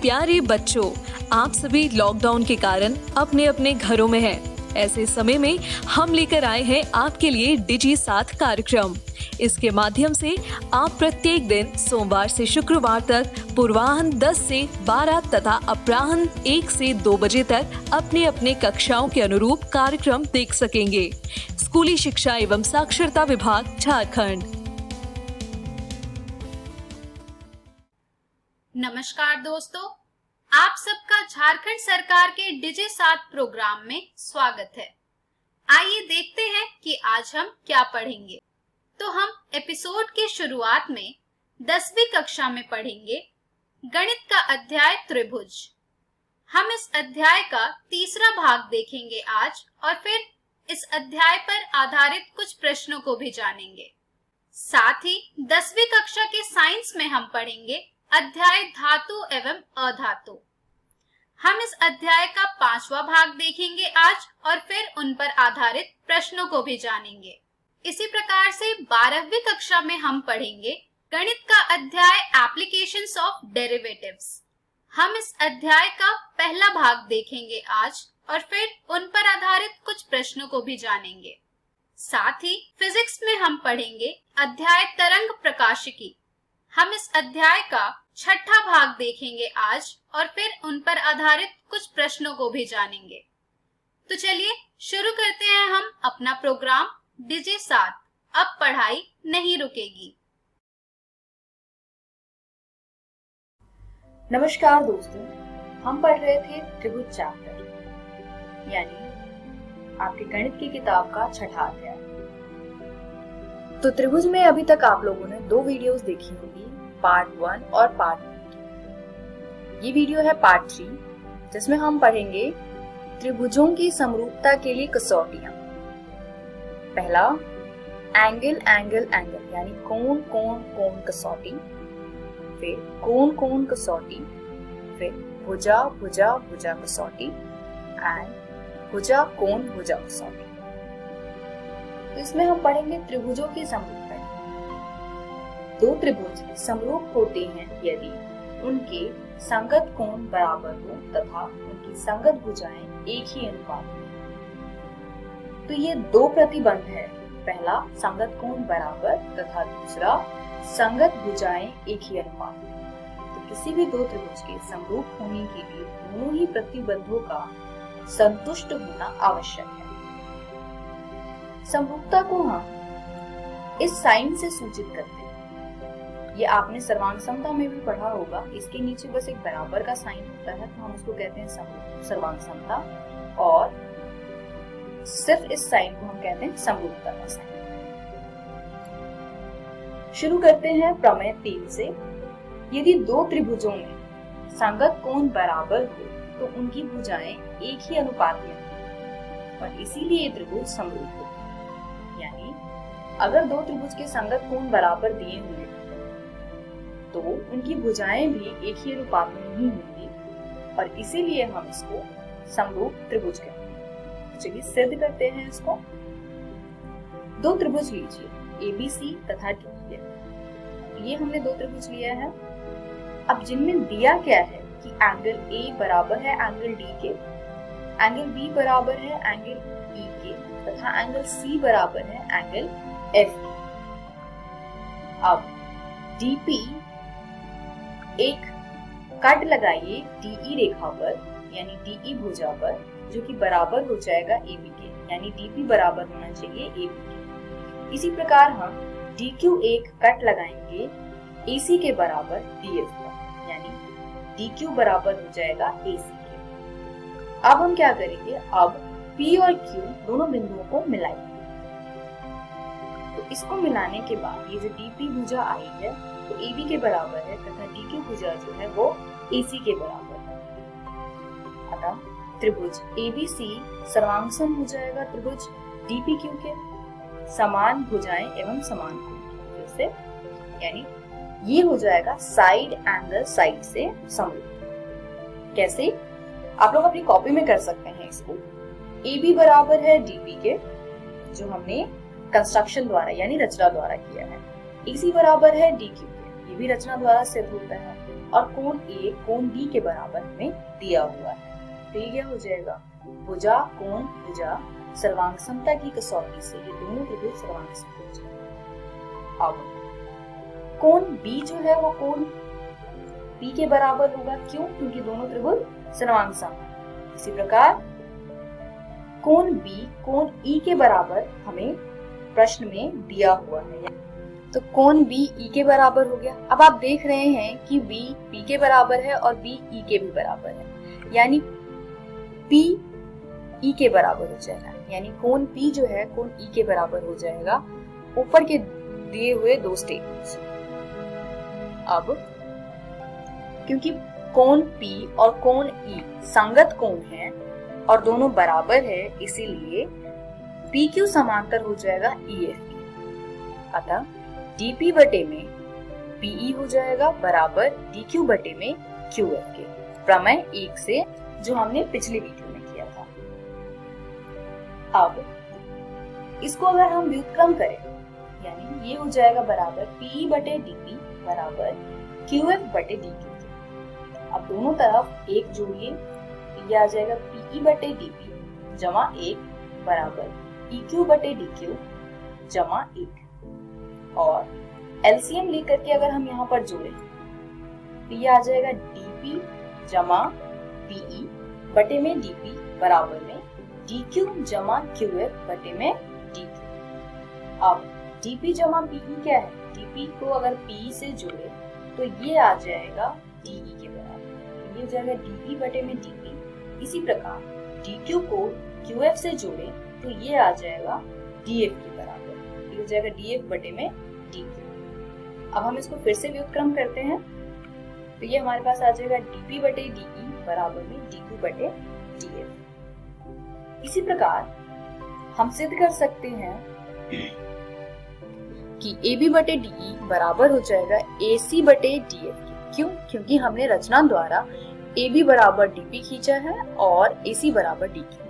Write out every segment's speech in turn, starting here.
प्यारे बच्चों, आप सभी लॉकडाउन के कारण अपने अपने घरों में हैं। ऐसे समय में हम लेकर आए हैं आपके लिए डिजी साथ कार्यक्रम। इसके माध्यम से आप प्रत्येक दिन सोमवार से शुक्रवार तक पूर्वाह्न 10 से 12 तथा अपराह्न 1 से 2 बजे तक अपने अपने कक्षाओं के अनुरूप कार्यक्रम देख सकेंगे। स्कूली शिक्षा एवं साक्षरता विभाग, झारखंड। नमस्कार दोस्तों, आप सबका झारखंड सरकार के डिजी साथ प्रोग्राम में स्वागत है। आइए देखते हैं कि आज हम क्या पढ़ेंगे। तो हम एपिसोड की शुरुआत में 10वीं कक्षा में पढ़ेंगे गणित का अध्याय त्रिभुज। हम इस अध्याय का तीसरा भाग देखेंगे आज, और फिर इस अध्याय पर आधारित कुछ प्रश्नों को भी जानेंगे। साथ ही 10वीं कक्षा के साइंस में हम पढ़ेंगे अध्याय धातु एवं अधातु। हम इस अध्याय का 5वां भाग देखेंगे आज, और फिर उन पर आधारित प्रश्नों को भी जानेंगे। इसी प्रकार से 12वीं कक्षा में हम पढ़ेंगे गणित का अध्याय एप्लीकेशंस ऑफ डेरिवेटिव्स। हम इस अध्याय का पहला भाग देखेंगे आज, और फिर उन पर आधारित कुछ प्रश्नों को भी जानेंगे। साथ ही फिजिक्स में हम पढ़ेंगे अध्याय तरंग प्रकाशिकी। हम इस अध्याय का 6ठा भाग देखेंगे आज, और फिर उन पर आधारित कुछ प्रश्नों को भी जानेंगे। तो चलिए शुरू करते हैं हम अपना प्रोग्राम डिजी साथ। अब पढ़ाई नहीं रुकेगी। नमस्कार दोस्तों, हम पढ़ रहे थे त्रिभुज चैप्टर, यानी आपके गणित की किताब का 6ठा अध्याय। तो त्रिभुज में अभी तक आप लोगों ने 2 वीडियोस देखी होगी, पार्ट 1 और पार्ट 2। ये वीडियो है पार्ट 3, जिसमें हम पढ़ेंगे त्रिभुजों की समरूपता के लिए कसौटियां। पहला एंगल एंगल एंगल, यानी कोण कोण कोण कसौटी, फिर कोण कोण कसौटी, फिर भुजा भुजा भुजा कसौटी एंड भुजा कोण भुजा कसौटी। तो इसमें हम पढ़ेंगे त्रिभुजों की समरूपता। 2 त्रिभुज समरूप होते हैं यदि उनके संगत कोण बराबर हो तथा उनकी संगत भुजाएं एक ही अनुपात में। तो ये 2 प्रतिबंध है। पहला संगत कोण बराबर तथा दूसरा संगत भुजाएं एक ही अनुपात में। तो किसी भी 2 त्रिभुज के समरूप होने के लिए दोनों ही प्रतिबंधों का संतुष्ट होना आवश्यक है। समरूपता को हम इस साइन से सूचित करते हैं। ये आपने सर्वांग समता में भी पढ़ा होगा। इसके नीचे बस एक बराबर का साइन होता है, तो हम उसको कहते हैं सर्वांग समता, और सिर्फ इस साइन को हम कहते हैं समरूपता का साइन। शुरू करते हैं प्रमेय 3 से। यदि 2 त्रिभुजों में संगत कोण बराबर हो तो उनकी भुजाएं एक ही अनुपात में हो, और इसीलिए त्रिभुज समरूप होते हैं। यानी अगर 2 त्रिभुज के संगत कोण बराबर दिए हुए तो उनकी भुजाएं भी एक ही अनुपात में नहीं होंगी, और इसीलिए हम इसको समरूप त्रिभुज कहते हैं। चलिए सिद्ध करते हैं इसको। 2 त्रिभुज लीजिए, ABC तथा DE। ये हमने 2 त्रिभुज लिया है। अब जिनमें दिया क्या है कि एंगल A बराबर है एंगल D के, एंगल B बराबर है एंगल E के, तथा एंगल C बराबर है एंगल F के। अब DP एक कट लगाइए DE रेखा पर, यानी DE भुजा पर, जो कि बराबर हो जाएगा AB के, यानी DP बराबर होना चाहिए AB के। इसी प्रकार हम DQ एक कट लगाएंगे AC के बराबर DF पर, यानी DQ बराबर हो जाएगा AC के। अब हम क्या करेंगे, अब P और Q दोनों बिंदुओं को मिलाएंगे। तो इसको मिलाने के बाद ये जो DP भुजा आई है तो AB के बराबर है, तथा DQ भुजा जो है वो AC के बराबर है। अतः त्रिभुज ABC सर्वांगसम हो जाएगा त्रिभुज DPQ के, समान भुजाएं एवं समान कोण, जैसे यानी ये हो जाएगा साइड एंगल साइड से समरूप। कैसे? आप लोग अपनी कॉपी में कर सकते हैं इसको। AB बराबर है DP के, जो हमने कंस्ट्रक्शन द्वारा यानी रचना द्वारा किया है। AC बराबर है DQ के, ये भी रचना द्वारा सिद्ध होता है। और कोण ए कोण बी के बराबर हमें दिया हुआ है। तो ये क्या हो जाएगा, भुजा कोण भुजा सर्वांग समता की कसौटी से ये दोनों त्रिभुज सर्वांग समता हो जाएंगे। अब कोण बी जो है वो कोण बी के बराबर होगा, क्यों? क्योंकि दोनों त्रिभुज सर्वांग सम है। इसी प्रकार कोण बी कोण ई के बराबर हमें प्रश्न में दिया हुआ है, तो कोण बी ई के बराबर हो गया। अब आप देख रहे हैं कि बी पी के बराबर है और बी ई के भी बराबर है, यानी पी ई के बराबर हो जाएगा, यानी कोण पी जो है कोण ई के बराबर हो जाएगा ऊपर के दिए हुए दो स्टेटमेंट्स। अब क्योंकि कोण पी और कोण ई संगत कोण है और दोनों बराबर है, इसीलिए पी क्यू समांतर हो जाएगा ई एफ के। अतः डीपी बटे में पीई हो जाएगा बराबर डी क्यू बटे में क्यू एफ के, प्रमेय 1 से जो हमने पिछले वीडियो में किया था। अब इसको अगर हम व्युत्क्रम करें, यानी ये हो जाएगा बराबर पीई बटे डीपी बराबर क्यू एफ बटे डी क्यू के। अब दोनों तरफ एक जोड़िए, ये आ जाएगा पीई बटे डीपी जमा 1 बराबर ई क्यू बटे डी क्यू जमा 1, और एलसीएम लेकर के अगर हम यहाँ पर जोड़े तो ये आ जाएगा डीपी जमा पीई बटे में डीपी बराबर में डीक्यू जमा क्यूएफ बटे में डीक्यू। अब डीपी जमा पीई क्या है, डीपी को अगर पीई से जोड़े तो ये आ जाएगा डीई के बराबर, ये हो जाएगा डीई बटे में डीपी। इसी प्रकार डीक्यू को क्यूएफ से जोड़े तो ये आ जाएगा डीएफ के बराबर, ये हो जाएगा डीएफ बटे में डीक्यू। अब हम इसको फिर से व्युत्क्रम करते हैं तो ये हमारे पास आ जाएगा डीपी बटे डीई बराबर में डीक्यू बटे डीएफ। इसी प्रकार हम सिद्ध कर सकते हैं कि AB बटे DE बराबर हो जाएगा AC बटे DF के। क्यों? क्योंकि हमने रचना द्वारा AB बराबर DP खींचा है और AC बराबर DQ।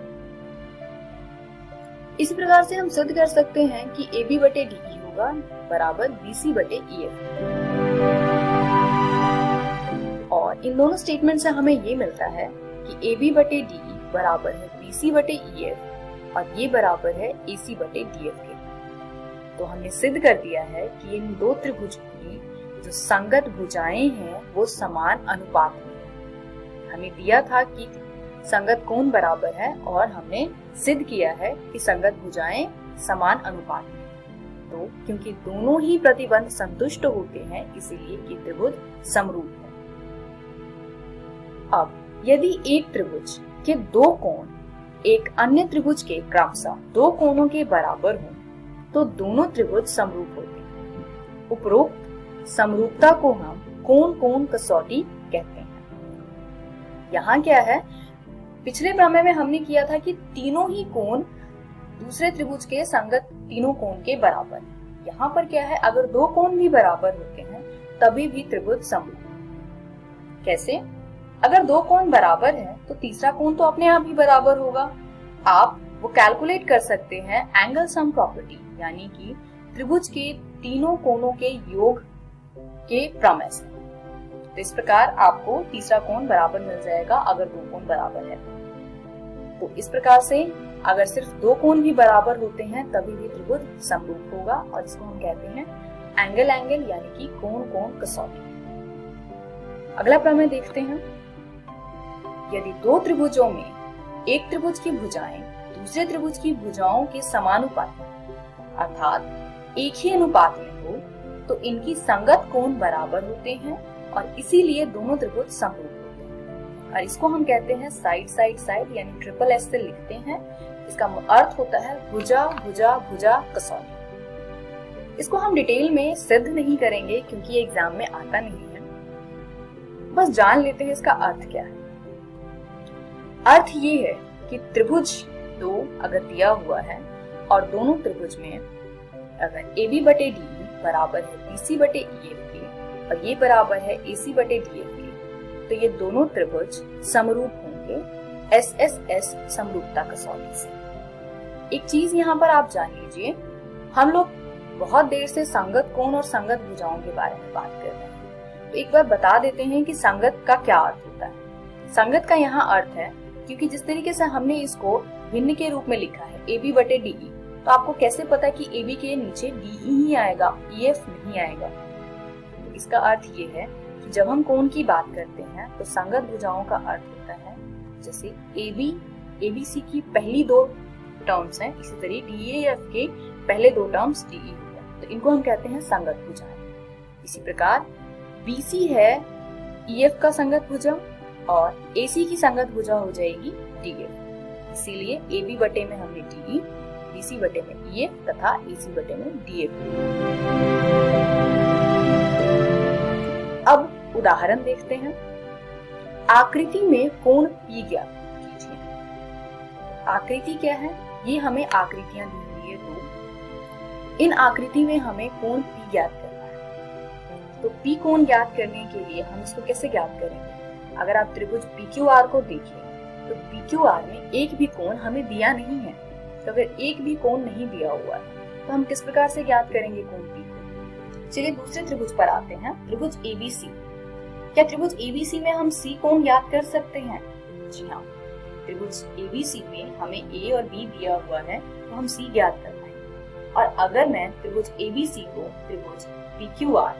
इसी प्रकार से हम सिद्ध कर सकते हैं कि AB बटे DE होगा बराबर BC बटे EF, और इन दोनों स्टेटमेंट से हमें ये मिलता है कि AB बटे DE बराबर है BC बटे EF और ये बराबर है AC बटे DF के। तो हमने सिद्ध कर दिया है कि इन दो त्रिभुजों की जो संगत भुजाएं हैं वो समान अनुपात में है। हमें दिया था कि संगत कोण बराबर है और हमने सिद्ध किया है कि संगत भुजाएं समान अनुपात में है। तो क्योंकि दोनों ही प्रतिबंध संतुष्ट होते हैं इसीलिए ये त्रिभुज समरूप है। अब यदि एक त्रिभुज के दो कोण एक अन्य त्रिभुज के क्रमशः दो कोणों के बराबर हों तो दोनों त्रिभुज समरूप होते हैं। उपरोक्त समरूपता को हम कोण कोण कसौटी कहते हैं। यहाँ क्या है, पिछले प्रमेय में हमने किया था कि तीनों ही कोण दूसरे त्रिभुज के संगत तीनों कोण के बराबर है। यहाँ पर क्या है, अगर दो कोण भी बराबर होते हैं तभी भी त्रिभुज समरूप। कैसे? अगर दो कोण बराबर है तो तीसरा कोण तो अपने आप ही बराबर होगा। आप वो कैलकुलेट कर सकते हैं एंगल सम प्रॉपर्टी, यानी कि त्रिभुज के तीनों कोणों के योग के प्रमेय से। तो इस प्रकार आपको तीसरा कोण बराबर मिल जाएगा अगर दो कोण बराबर है। तो इस प्रकार से अगर सिर्फ दो कोण भी बराबर होते हैं तभी भी त्रिभुज समरूप होगा और इसको हम कहते हैं एंगल एंगल यानी कि कोण कोण कसौटी। अगला प्रमेय देखते हैं। यदि दो त्रिभुजों में एक त्रिभुज की भुजाएं दूसरे त्रिभुज की भुजाओं के समानुपाती अर्थात एक ही अनुपात में हो तो इनकी संगत कोण बराबर होते हैं और इसीलिए दोनों त्रिभुज समरूप होते हैं। और इसको हम कहते हैं साइड साइड साइड यानी ट्रिपल एस से लिखते हैं। इसका अर्थ होता है भुजा भुजा भुजा कसौटी। इसको हम डिटेल में सिद्ध नहीं करेंगे क्योंकि एग्जाम में आता नहीं है, बस जान लेते हैं इसका अर्थ क्या है। अर्थ ये है कि त्रिभुज दो अगर दिया हुआ है और दोनों त्रिभुज में अगर AB बटे DE बराबर है BC बटे EF के और ये बराबर है AC बटे DF के, तो ये दोनों त्रिभुज समरूप होंगे SSS समरूपता कसौटी से। एक चीज यहाँ पर आप जान लीजिए, हम लोग बहुत देर से संगत कोण और संगत भुजाओं के बारे में बात कर रहे हैं, तो एक बार बता देते हैं कि संगत का क्या अर्थ होता है। संगत का यहाँ अर्थ है, क्योंकि जिस तरीके से हमने इसको भिन्न के रूप में लिखा है AB बटे DE, तो आपको कैसे पता कि AB के नीचे DE ही आएगा, EF नहीं आएगा। तो इसका अर्थ ये है कि जब हम कोण की बात करते हैं तो संगत भुजाओं का अर्थ होता है जैसे AB ABC की पहली दो टर्म्स हैं, इसी तरह DEF के पहले दो टर्म्स DE हो गए, तो इनको हम कहते हैं संगत भुजाएं। इसी प्रकार BC है EF का संगत भुजा और AC की संगत भुजा हो जाएगी DF। इसीलिए AB बटे में हमने DE, BC बटे में EF तथा AC बटे में DF। अब उदाहरण देखते हैं। आकृति में कोण P ज्ञात कीजिए। आकृति क्या है? ये हमें आकृतियां दी हुई है दो। इन आकृति में हमें कोण P ज्ञात करना है। तो P कोण ज्ञात करने के लिए हम इसको कैसे ज्ञात करेंगे? अगर आप त्रिभुज PQR को देखिए तो PQR में एक भी कोण हमें दिया नहीं है। तो अगर एक भी कोण नहीं दिया हुआ है तो हम किस प्रकार से ज्ञात करेंगे कोण P को? चलिए दूसरे त्रिभुज पर आते हैं, त्रिभुज ABC। क्या त्रिभुज ABC में हम C कोण ज्ञात कर सकते हैं? जी हाँ, त्रिभुज ABC में हमें A और B दिया हुआ है तो हम C ज्ञात कर पाएंगे। और अगर मैं त्रिभुज ABC को त्रिभुज PQR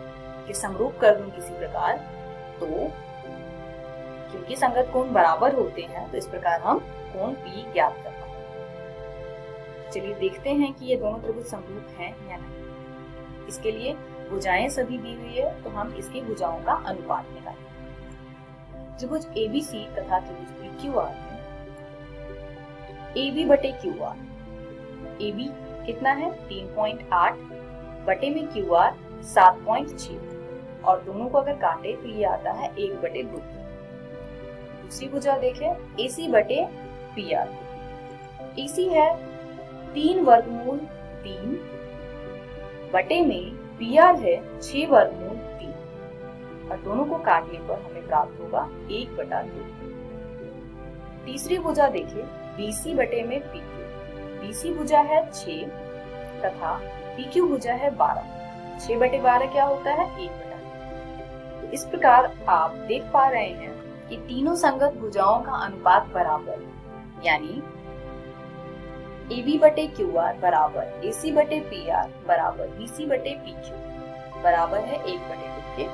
के समरूप कर दूं किसी प्रकार, तो क्योंकि संगत कोण बराबर होते हैं तो इस प्रकार हम कोण P ज्ञात कर पाएंगे। चलिए देखते हैं कि ये दोनों त्रिभुज समरूप हैं या नहीं। इसके लिए भुजाएं सभी दी हुई है तो हम इसकी भुजाओं का अनुपात निकालेंगे। त्रिभुज ABC तथा त्रिभुज PQR में AB बटे QR, AB कितना है 3.8 बटे में QR 7.6 और दोनों को अगर काटे तो ये आता है 1 बटे 2। दूसरी भुजा देखें AC बटे PR। AC है 3 वर्गमूल 3 बटे में PR है 6 वर्गमूल 3 और दोनों को काटने पर हमें प्राप्त होगा 1 बटा 2। तीसरी भुजा देखें BC बटे में PQ। BC भुजा है 6 तथा PQ भुजा है 12। 6 बटे 12 क्या होता है 1 बटा 2। तो इस प्रकार आप देख पा रहे हैं कि तीनों संगत भुजाओं का अनुपात बराबर है, यानी AB बटे QR बराबर AC बटे PR बराबर BC बटे PQ बराबर है 1 बटे 2 के।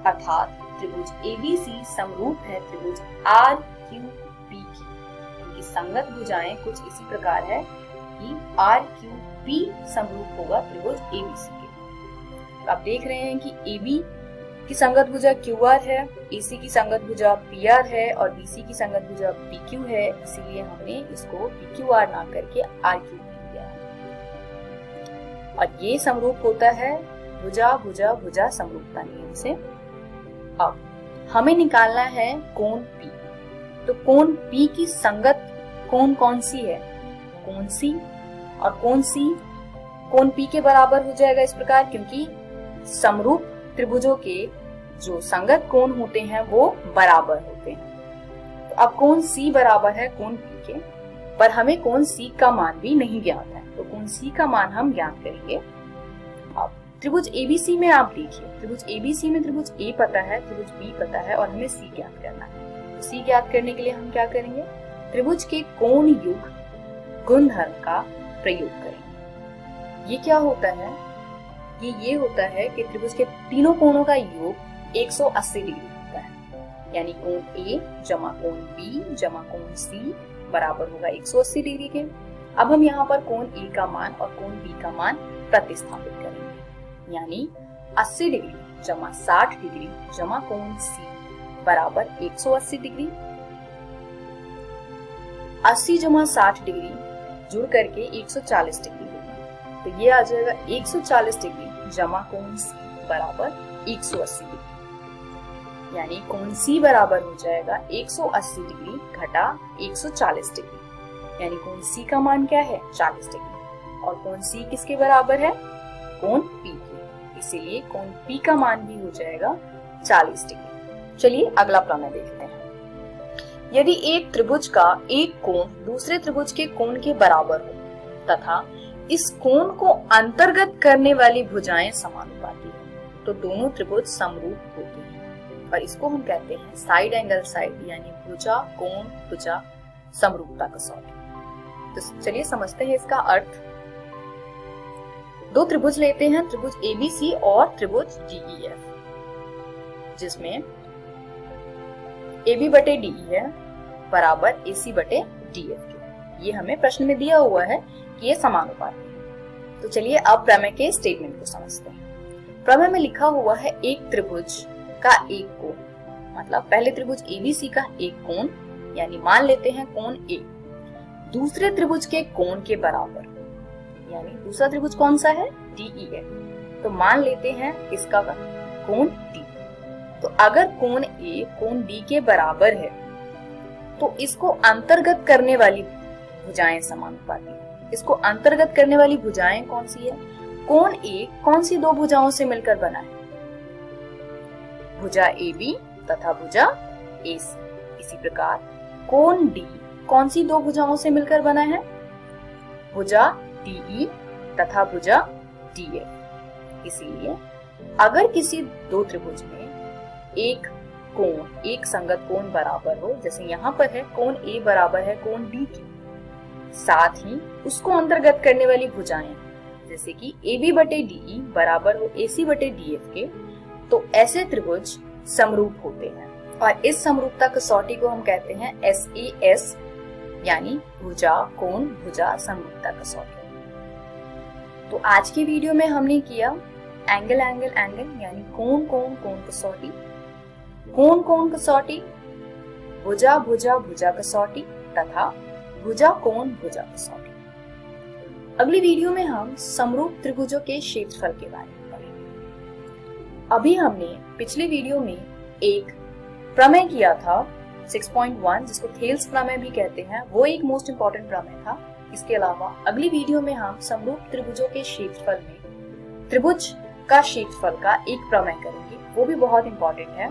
अर्थात त्रिभुज ABC समरूप है त्रिभुज RQP की। इनकी संगत भुजाएं कुछ इसी प्रकार है कि RQP समरूप होगा त्रिभुज ABC के। आप देख रहे हैं कि AB की संगत भुजा QR है, AC की संगत भुजा PR है और BC की संगत भुजा PQ है, इसीलिए हमने इसको PQR ना करके RQP लिया है। और ये समरूप होता है भुजा भुजा भुजा समरूपता नियम से। अब हमें निकालना है कोण P। तो कोण P की संगत कोण कौन सी है? कोण C। और कोण C कोण P के बराबर हो जाएगा इस प्रकार, क्योंकि समरूप त्रिभुजों के जो संगत कोण होते हैं वो बराबर होते हैं। तो अब कोण C बराबर है कोण P के, पर हमें कोण C का मान भी नहीं ज्ञात है, तो कोण C का मान हम ज्ञात करेंगे। अब त्रिभुज ABC में आप देखिए, त्रिभुज ABC में त्रिभुज A पता है, त्रिभुज B पता है और हमें C ज्ञात करना है। तो C ज्ञात करने के लिए हम क्या करेंगे? त्रिभुज के कोण युग गुणधर्म का प्रयोग करेंगे। ये क्या होता है? ये होता है कि त्रिभुज के तीनों कोणों का योग 180 डिग्री होता है, यानी कोण A जमा कोण B जमा कोण C बराबर होगा 180 डिग्री के। अब हम यहाँ पर कोण A का मान और कोण B का मान प्रतिस्थापित करेंगे, यानी 80 डिग्री जमा 60 डिग्री जमा कोण C बराबर 180 डिग्री। 80 जमा 60 डिग्री जुड़ करके 140 डिग्री होगा, तो ये आ जाएगा 140 डिग्री जमा कोण C बराबर 180 डिग्री, यानी कोण C बराबर हो जाएगा 180 डिग्री घटा 140 डिग्री, यानी कोण C का मान क्या है 40 डिग्री। और कोण C किसके बराबर है? कोण P के, इसीलिए कोण P का मान भी हो जाएगा 40 डिग्री। चलिए अगला प्रमेय देखते हैं। यदि एक त्रिभुज का एक कोण दूसरे त्रिभुज के कोण के बराबर हो तथा इस कोण को अंतर्गत करने वाली भुजाएं समानुपाती हैं, तो दोनों त्रिभुज समरूप होते हैं और इसको हम कहते हैं साइड एंगल साइड यानी भुजा कोण भुजा समरूपता कसौटी। तो चलिए समझते हैं इसका अर्थ। दो त्रिभुज लेते हैं, त्रिभुज ABC और त्रिभुज DEF, जिसमें AB बटे DE है बराबर AC बटे DF के। ये हमें प्रश्न में दिया हुआ है कि ये समानुपाती है। तो चलिए अब प्रमेय के स्टेटमेंट को समझते हैं। प्रमेय में लिखा हुआ है एक त्रिभुज का एक कोण, मतलब पहले त्रिभुज ABC का एक कोण, यानी मान लेते हैं कोण A दूसरे त्रिभुज के कोण के बराबर, यानी दूसरा त्रिभुज कौन सा है? DE है, तो मान लेते हैं इसका कोण D। तो अगर कोण A कोण D के बराबर है तो इसको अंतर्गत करने वाली भुजाएं समानुपाती है। इसको अंतर्गत करने वाली भुजाएं कौन सी है? कोण A कौन सी दो भुजाओं से मिलकर बना है? भुजा AB तथा भुजा AC। इसी प्रकार कोण D कौन सी दो भुजाओं से मिलकर बना है? भुजा DE तथा भुजा DF। इसीलिए अगर किसी दो त्रिभुज में एक कोण एक संगत कोण बराबर हो, जैसे यहाँ पर है कोण A बराबर है कोण D के, साथ ही उसको अंतर्गत करने वाली भुजाएं जैसे कि AB बटे DE बराबर हो AC बटे DF के, तो ऐसे त्रिभुज समरूप होते हैं और इस समरूपता कसौटी को हम कहते हैं SAS, यानी भुजा कोण भुजा समरूपता कसौटी। तो आज की वीडियो में हमने किया एंगल एंगल एंगल यानी कोण कोण कोण कसौटी, कोण कोण कसौटी, भुजा भुजा भुजा कसौटी तथा भुजा कोण भुजा कसौटी। अगली वीडियो में हम समरूप त्रिभुजों के क्षेत्रफल के बारे में पढ़ेंगे। अभी हमने पिछली वीडियो में एक प्रमेय किया था 6.1, जिसको थेल्स प्रमेय भी कहते हैं, वो एक मोस्ट इंपॉर्टेंट प्रमेय था। इसके अलावा अगली वीडियो में हम समरूप त्रिभुजों के क्षेत्रफल में त्रिभुज का क्षेत्रफल का एक प्रमेय करेंगे, वो भी बहुत इंपॉर्टेंट है।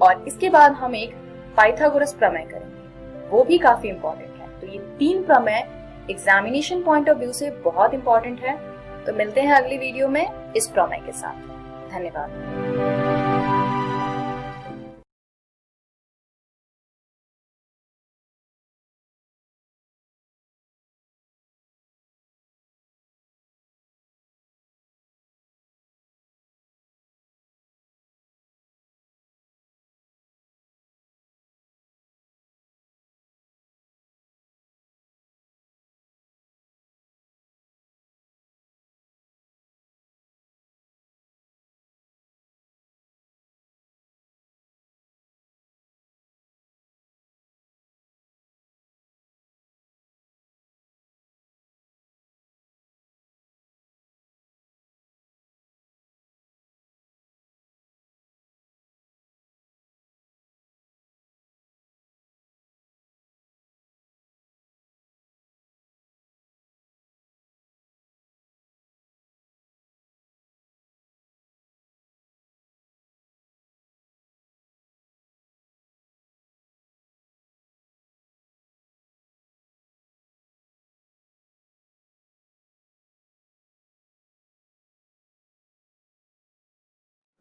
और इसके बाद हम एक पाइथागोरस प्रमेय करेंगे, वो भी काफी इंपॉर्टेंट है। तो ये तीन प्रमेय एग्जामिनेशन पॉइंट ऑफ व्यू से बहुत इंपॉर्टेंट है। तो मिलते हैं अगली वीडियो में इस प्रमेय के साथ। धन्यवाद।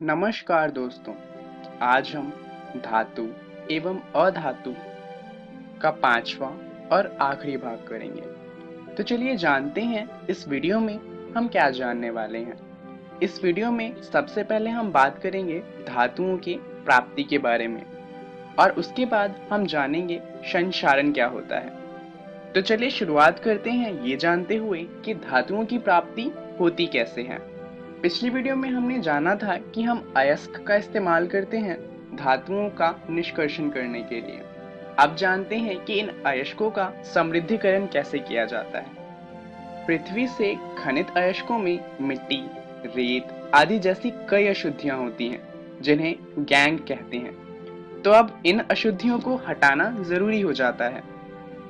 नमस्कार दोस्तों, आज हम धातु एवं अधातु का 5वां और आखिरी भाग करेंगे। तो चलिए जानते हैं इस वीडियो में हम क्या जानने वाले हैं। इस वीडियो में सबसे पहले हम बात करेंगे धातुओं की प्राप्ति के बारे में और उसके बाद हम जानेंगे संचारण क्या होता है। तो चलिए शुरुआत करते हैं ये जानते हुए कि धातुओं की प्राप्ति होती कैसे है। पिछली वीडियो में हमने जाना था कि हम अयस्क का इस्तेमाल करते हैं धातुओं का निष्कर्षण करने के लिए। अब जानते हैं कि इन अयस्कों का समृद्धिकरण कैसे किया जाता है। पृथ्वी से खनित अयस्कों में मिट्टी, रेत आदि जैसी कई अशुद्धियां होती हैं जिन्हें गैंग कहते हैं। तो अब इन अशुद्धियों को हटाना जरूरी हो जाता है।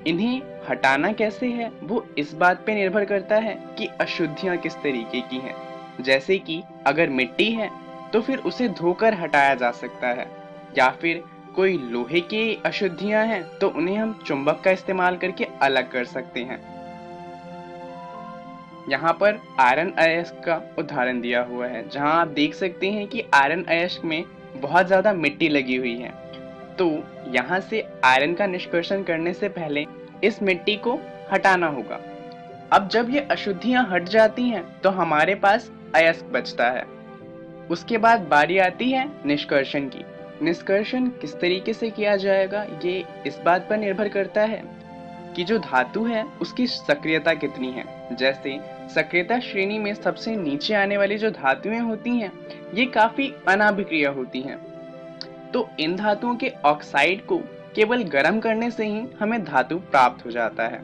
इन्हें हटाना कैसे है वो इस बात पे निर्भर करता है कि अशुद्धियां किस तरीके की हैं। जैसे कि अगर मिट्टी है तो फिर उसे धोकर हटाया जा सकता है, या फिर कोई लोहे की अशुद्धियां हैं तो उन्हें हम चुंबक का इस्तेमाल करके अलग कर सकते हैं। यहाँ पर आयरन अयस्क का उदाहरण दिया हुआ है, जहाँ आप देख सकते हैं कि आयरन अयस्क में बहुत ज़्यादा मिट्टी लगी हुई है। तो यहाँ से आयरन का निष्कर्षण करने से पहले इस मिट्टी को हटाना होगा। अब जब ये अशुद्धियाँ हट जाती हैं तो हमारे पास अयस्क बचता है। उसके बाद बारी आती है निष्कर्षण की। निष्कर्षण किस तरीके से किया जाएगा ये इस बात पर निर्भर करता है कि जो धातु है उसकी सक्रियता कितनी है। जैसे सक्रियता श्रेणी में सबसे नीचे आने वाली जो धातुएं होती हैं ये काफी अनाभिक्रिय होती हैं। तो इन धातुओं के ऑक्साइड को केवल गर्म करने से ही हमें धातु प्राप्त हो जाता है।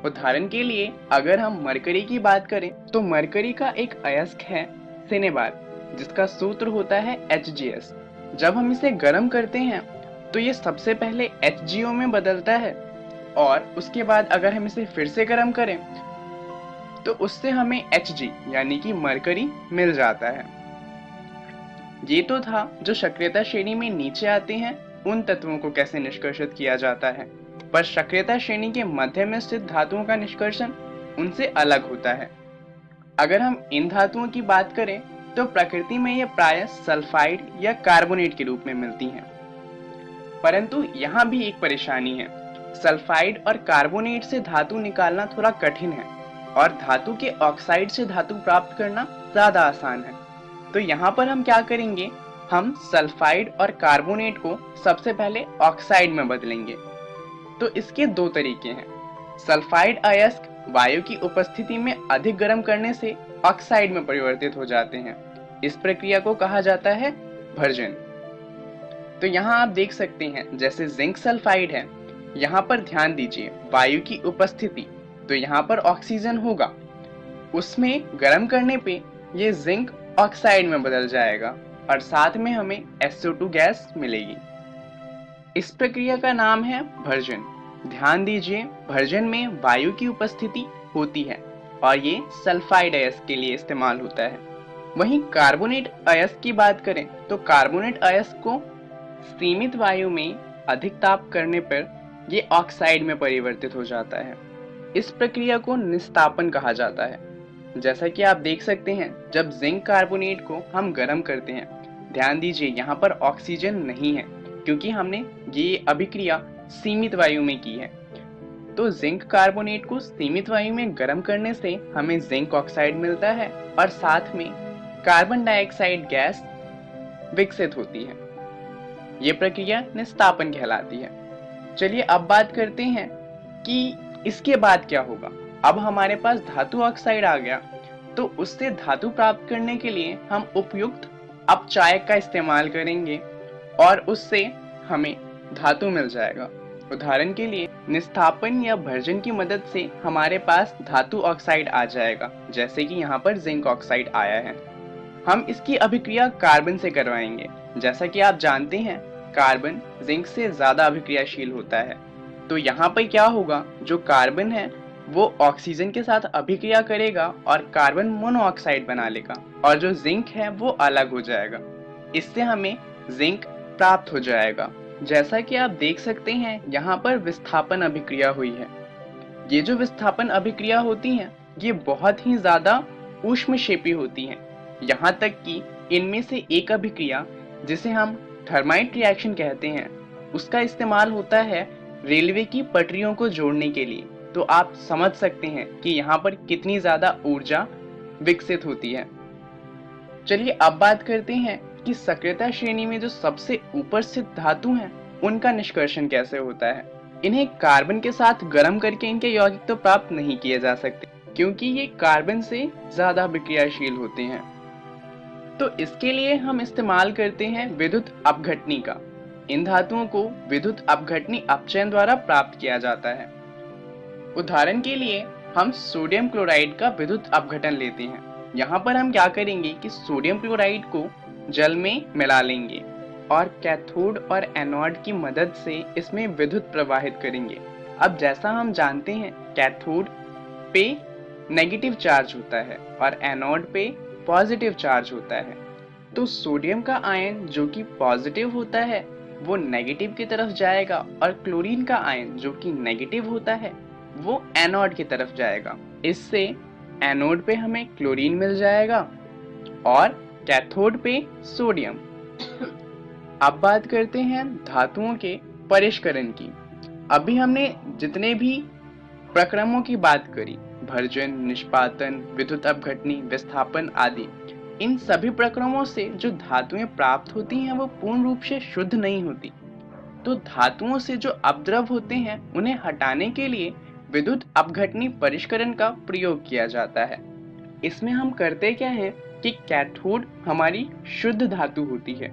उदाहरण के लिए अगर हम मरकरी की बात करें तो मरकरी का एक अयस्क है सिनेबार, जिसका सूत्र होता है HgS। जब हम इसे गर्म करते हैं तो ये सबसे पहले HgO में बदलता है और उसके बाद अगर हम इसे फिर से गर्म करें तो उससे हमें Hg यानी कि मरकरी मिल जाता है। ये तो था जो सक्रियता श्रेणी में नीचे आते हैं उन तत्वों को कैसे निष्कर्षित किया जाता है, पर सक्रियता श्रेणी के मध्य में स्थित धातुओं का निष्कर्षण उनसे अलग होता है। अगर हम इन धातुओं की बात करें तो प्रकृति में ये प्रायः सल्फाइड या कार्बोनेट के रूप में मिलती हैं। परंतु यहाँ भी एक परेशानी है, सल्फाइड और कार्बोनेट से धातु निकालना थोड़ा कठिन है और धातु के ऑक्साइड से धातु प्राप्त करना ज्यादा आसान है। तो यहाँ पर हम क्या करेंगे, हम सल्फाइड और कार्बोनेट को सबसे पहले ऑक्साइड में बदलेंगे। तो इसके दो तरीके हैं। सल्फाइड अयस्क वायु की उपस्थिति में अधिक गर्म करने से ऑक्साइड में परिवर्तित हो जाते हैं। इस प्रक्रिया को कहा जाता है भर्जन। तो यहाँ आप देख सकते हैं जैसे जिंक सल्फाइड है, यहाँ पर ध्यान दीजिए वायु की उपस्थिति, तो यहाँ पर ऑक्सीजन होगा, उसमें गर्म करने पे ये जिंक ऑक्साइड में बदल जाएगा और साथ में हमें SO2 गैस मिलेगी। इस प्रक्रिया का नाम है भर्जन। ध्यान दीजिए भर्जन में वायु की उपस्थिति होती है और ये सल्फाइड अयस्क के लिए इस्तेमाल होता है। वहीं कार्बोनेट अयस्क की बात करें तो कार्बोनेट अयस्क को सीमित वायु में अधिक ताप करने पर ये ऑक्साइड में परिवर्तित हो जाता है। इस प्रक्रिया को निस्तापन कहा जाता है। जैसा कि आप देख सकते हैं जब जिंक कार्बोनेट को हम गर्म करते हैं, ध्यान दीजिए यहाँ पर ऑक्सीजन नहीं है क्योंकि हमने ये अभिक्रिया सीमित वायु में की है। तो जिंक कार्बोनेट को सीमित वायु में गर्म करने से हमें जिंक ऑक्साइड मिलता है और साथ में कार्बन डाइऑक्साइड गैस विकसित होती है। ये प्रक्रिया निस्तापन कहलाती है। चलिए अब बात करते हैं कि इसके बाद क्या होगा। अब हमारे पास धातु ऑक्साइड आ गया, तो उससे धातु प्राप्त करने के लिए हम उपयुक्त अपचायक का इस्तेमाल करेंगे और उससे हमें धातु मिल जाएगा। उदाहरण के लिए निस्तापन या भर्जन की मदद से हमारे पास धातु ऑक्साइड आ जाएगा, जैसे कि यहाँ पर जिंक ऑक्साइड आया है। हम इसकी अभिक्रिया कार्बन से करवाएंगे। जैसा कि आप जानते हैं कार्बन जिंक से ज्यादा अभिक्रियाशील होता है। तो यहाँ पर क्या होगा, जो कार्बन है वो ऑक्सीजन के साथ अभिक्रिया करेगा और कार्बन मोनोऑक्साइड बना लेगा और जो जिंक है वो अलग हो जाएगा। इससे हमें जिंक प्राप्त हो जाएगा। जैसा कि आप देख सकते हैं यहाँ पर विस्थापन अभिक्रिया हुई है। ये जो विस्थापन अभिक्रिया होती हैं ये बहुत ही ज्यादा ऊष्मक्षेपी होती हैं। यहाँ तक कि इनमें से एक अभिक्रिया जिसे हम थर्माइट रिएक्शन कहते हैं उसका इस्तेमाल होता है रेलवे की पटरियों को जोड़ने के लिए। तो आप समझ सकते हैं कि यहाँ पर कितनी ज्यादा ऊर्जा विकसित होती है। चलिए अब बात करते हैं कि सक्रियता श्रेणी में जो सबसे ऊपर स्थित धातु हैं उनका निष्कर्षण कैसे होता है। इन्हें कार्बन के साथ गर्म करके इनके यौगिक तो प्राप्त नहीं किए जा सकते क्योंकि ये कार्बन से ज्यादा विक्रियाशील होते हैं। तो इसके लिए हम इस्तेमाल करते हैं विद्युत अपघटनी का। इन धातुओं को विद्युत अपघटनी अपचयन द्वारा प्राप्त किया जाता है। उदाहरण के लिए हम सोडियम क्लोराइड का विद्युत अपघटन लेते हैं। यहाँ पर हम क्या करेंगे कि सोडियम क्लोराइड को जल में मिला लेंगे और कैथोड और एनोड की मदद से इसमें विद्युत प्रवाहित करेंगे। अब जैसा हम जानते हैं कैथोड पे नेगेटिव चार्ज होता है और एनोड पे पॉजिटिव चार्ज होता है। तो सोडियम का आयन जो कि पॉजिटिव होता है वो नेगेटिव की तरफ जाएगा और क्लोरीन का आयन जो कि नेगेटिव होता है वो एनोड की तरफ जाएगा। इससे एनोड पे हमें क्लोरीन मिल जाएगा और कैथोड पे सोडियम। अब बात करते हैं धातुओं के परिष्करण की। अभी हमने जितने भी प्रक्रमों की बात करी, भर्जन, निष्पादन, विद्युत अपघटनी, विस्थापन आदि, इन सभी प्रक्रमों से जो धातुएं प्राप्त होती हैं वो पूर्ण रूप से शुद्ध नहीं होती। तो धातुओं से जो अपद्रव होते हैं उन्हें हटाने के लिए विद्युत अपघटनी परिष्करण का प्रयोग किया जाता है। इसमें हम करते क्या है कि कैथोड हमारी शुद्ध धातु होती है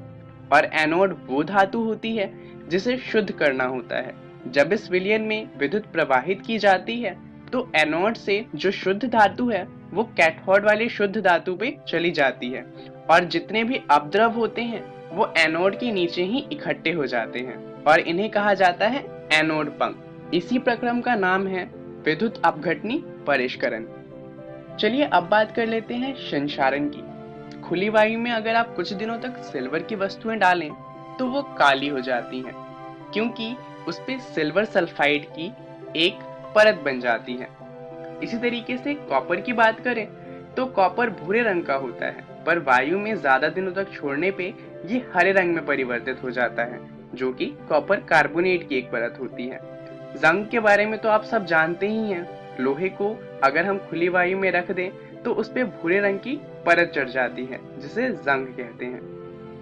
और एनोड वो धातु होती है जिसे शुद्ध करना होता है। जब इस विलयन में विद्युत प्रवाहित की जाती है तो एनोड से जो शुद्ध धातु है वो कैथोड वाली शुद्ध धातु पे चली जाती है और जितने भी अपद्रव होते हैं वो एनोड के नीचे ही इकट्ठे हो जाते हैं और इन्हें कहा जाता है एनोड पंख। इसी प्रक्रम का नाम है विद्युत अपघटनी परिष्करण। चलिए अब बात कर लेते हैं संक्षारण की। खुली वायु में अगर आप कुछ दिनों तक सिल्वर की वस्तुएं डालें तो वो काली हो जाती हैं क्योंकि उस पे सिल्वर सल्फाइड की एक परत बन जाती है। इसी तरीके से कॉपर की बात करें तो कॉपर भूरे रंग का होता है, पर वायु में ज्यादा दिनों तक छोड़ने पे ये हरे रंग में परिवर्तित हो जाता है, जो कि कॉपर कार्बोनेट की एक परत होती है। जंग के बारे में तो आप सब जानते ही हैं। लोहे को अगर हम खुली वायु में रख दें तो उस पे भूरे रंग की परत चढ़ जाती है, जिसे जंग कहते हैं।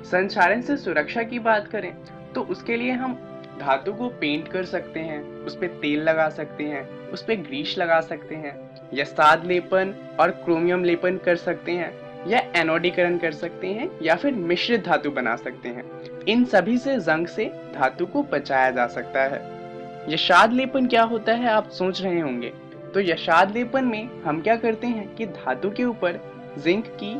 संक्षारण से सुरक्षा की बात करें तो उसके लिए हम धातु को पेंट कर सकते हैं, उस पे तेल लगा सकते हैं, उस पे ग्रीस लगा सकते हैं, या साद लेपन और क्रोमियम लेपन कर सकते हैं, या एनोडीकरण कर सकते हैं, या फिर मिश्रित धातु बना सकते हैं। इन सभी से जंग से धातु को बचाया जा सकता है। यशाद लेपन क्या होता है आप सोच रहे होंगे। तो यशाद लेपन में हम क्या करते हैं कि धातु के ऊपर जिंक की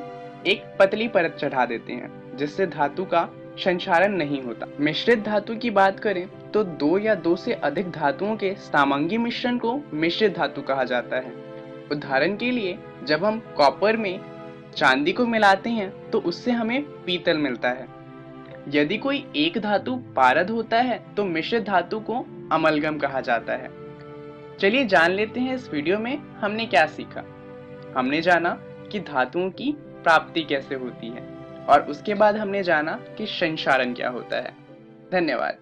एक पतली परत चढ़ा देते हैं जिससे धातु का संक्षारण नहीं होता। मिश्रित धातु की बात करें तो दो या दो से अधिक धातुओं के सामंगी मिश्रण को मिश्रित धातु कहा जाता है। उदाहरण के लिए जब हम कॉपर में चांदी को मिलाते हैं तो उससे हमें पीतल मिलता है। यदि कोई एक धातु पारद होता है तो मिश्रित धातु को अमलगम कहा जाता है। चलिए जान लेते हैं इस वीडियो में हमने क्या सीखा। हमने जाना कि धातुओं की प्राप्ति कैसे होती है और उसके बाद हमने जाना कि संक्षारण क्या होता है। धन्यवाद।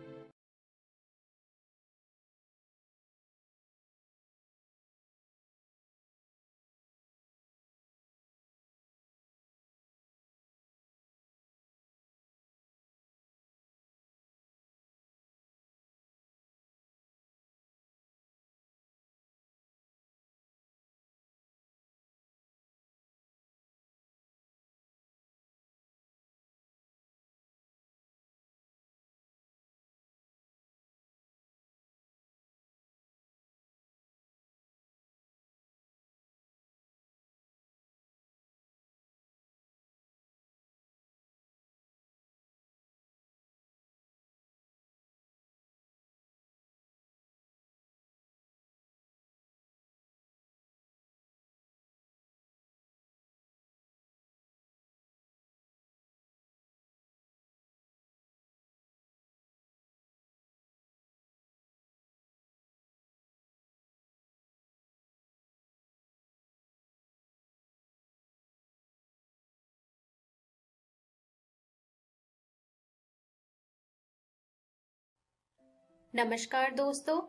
नमस्कार दोस्तों,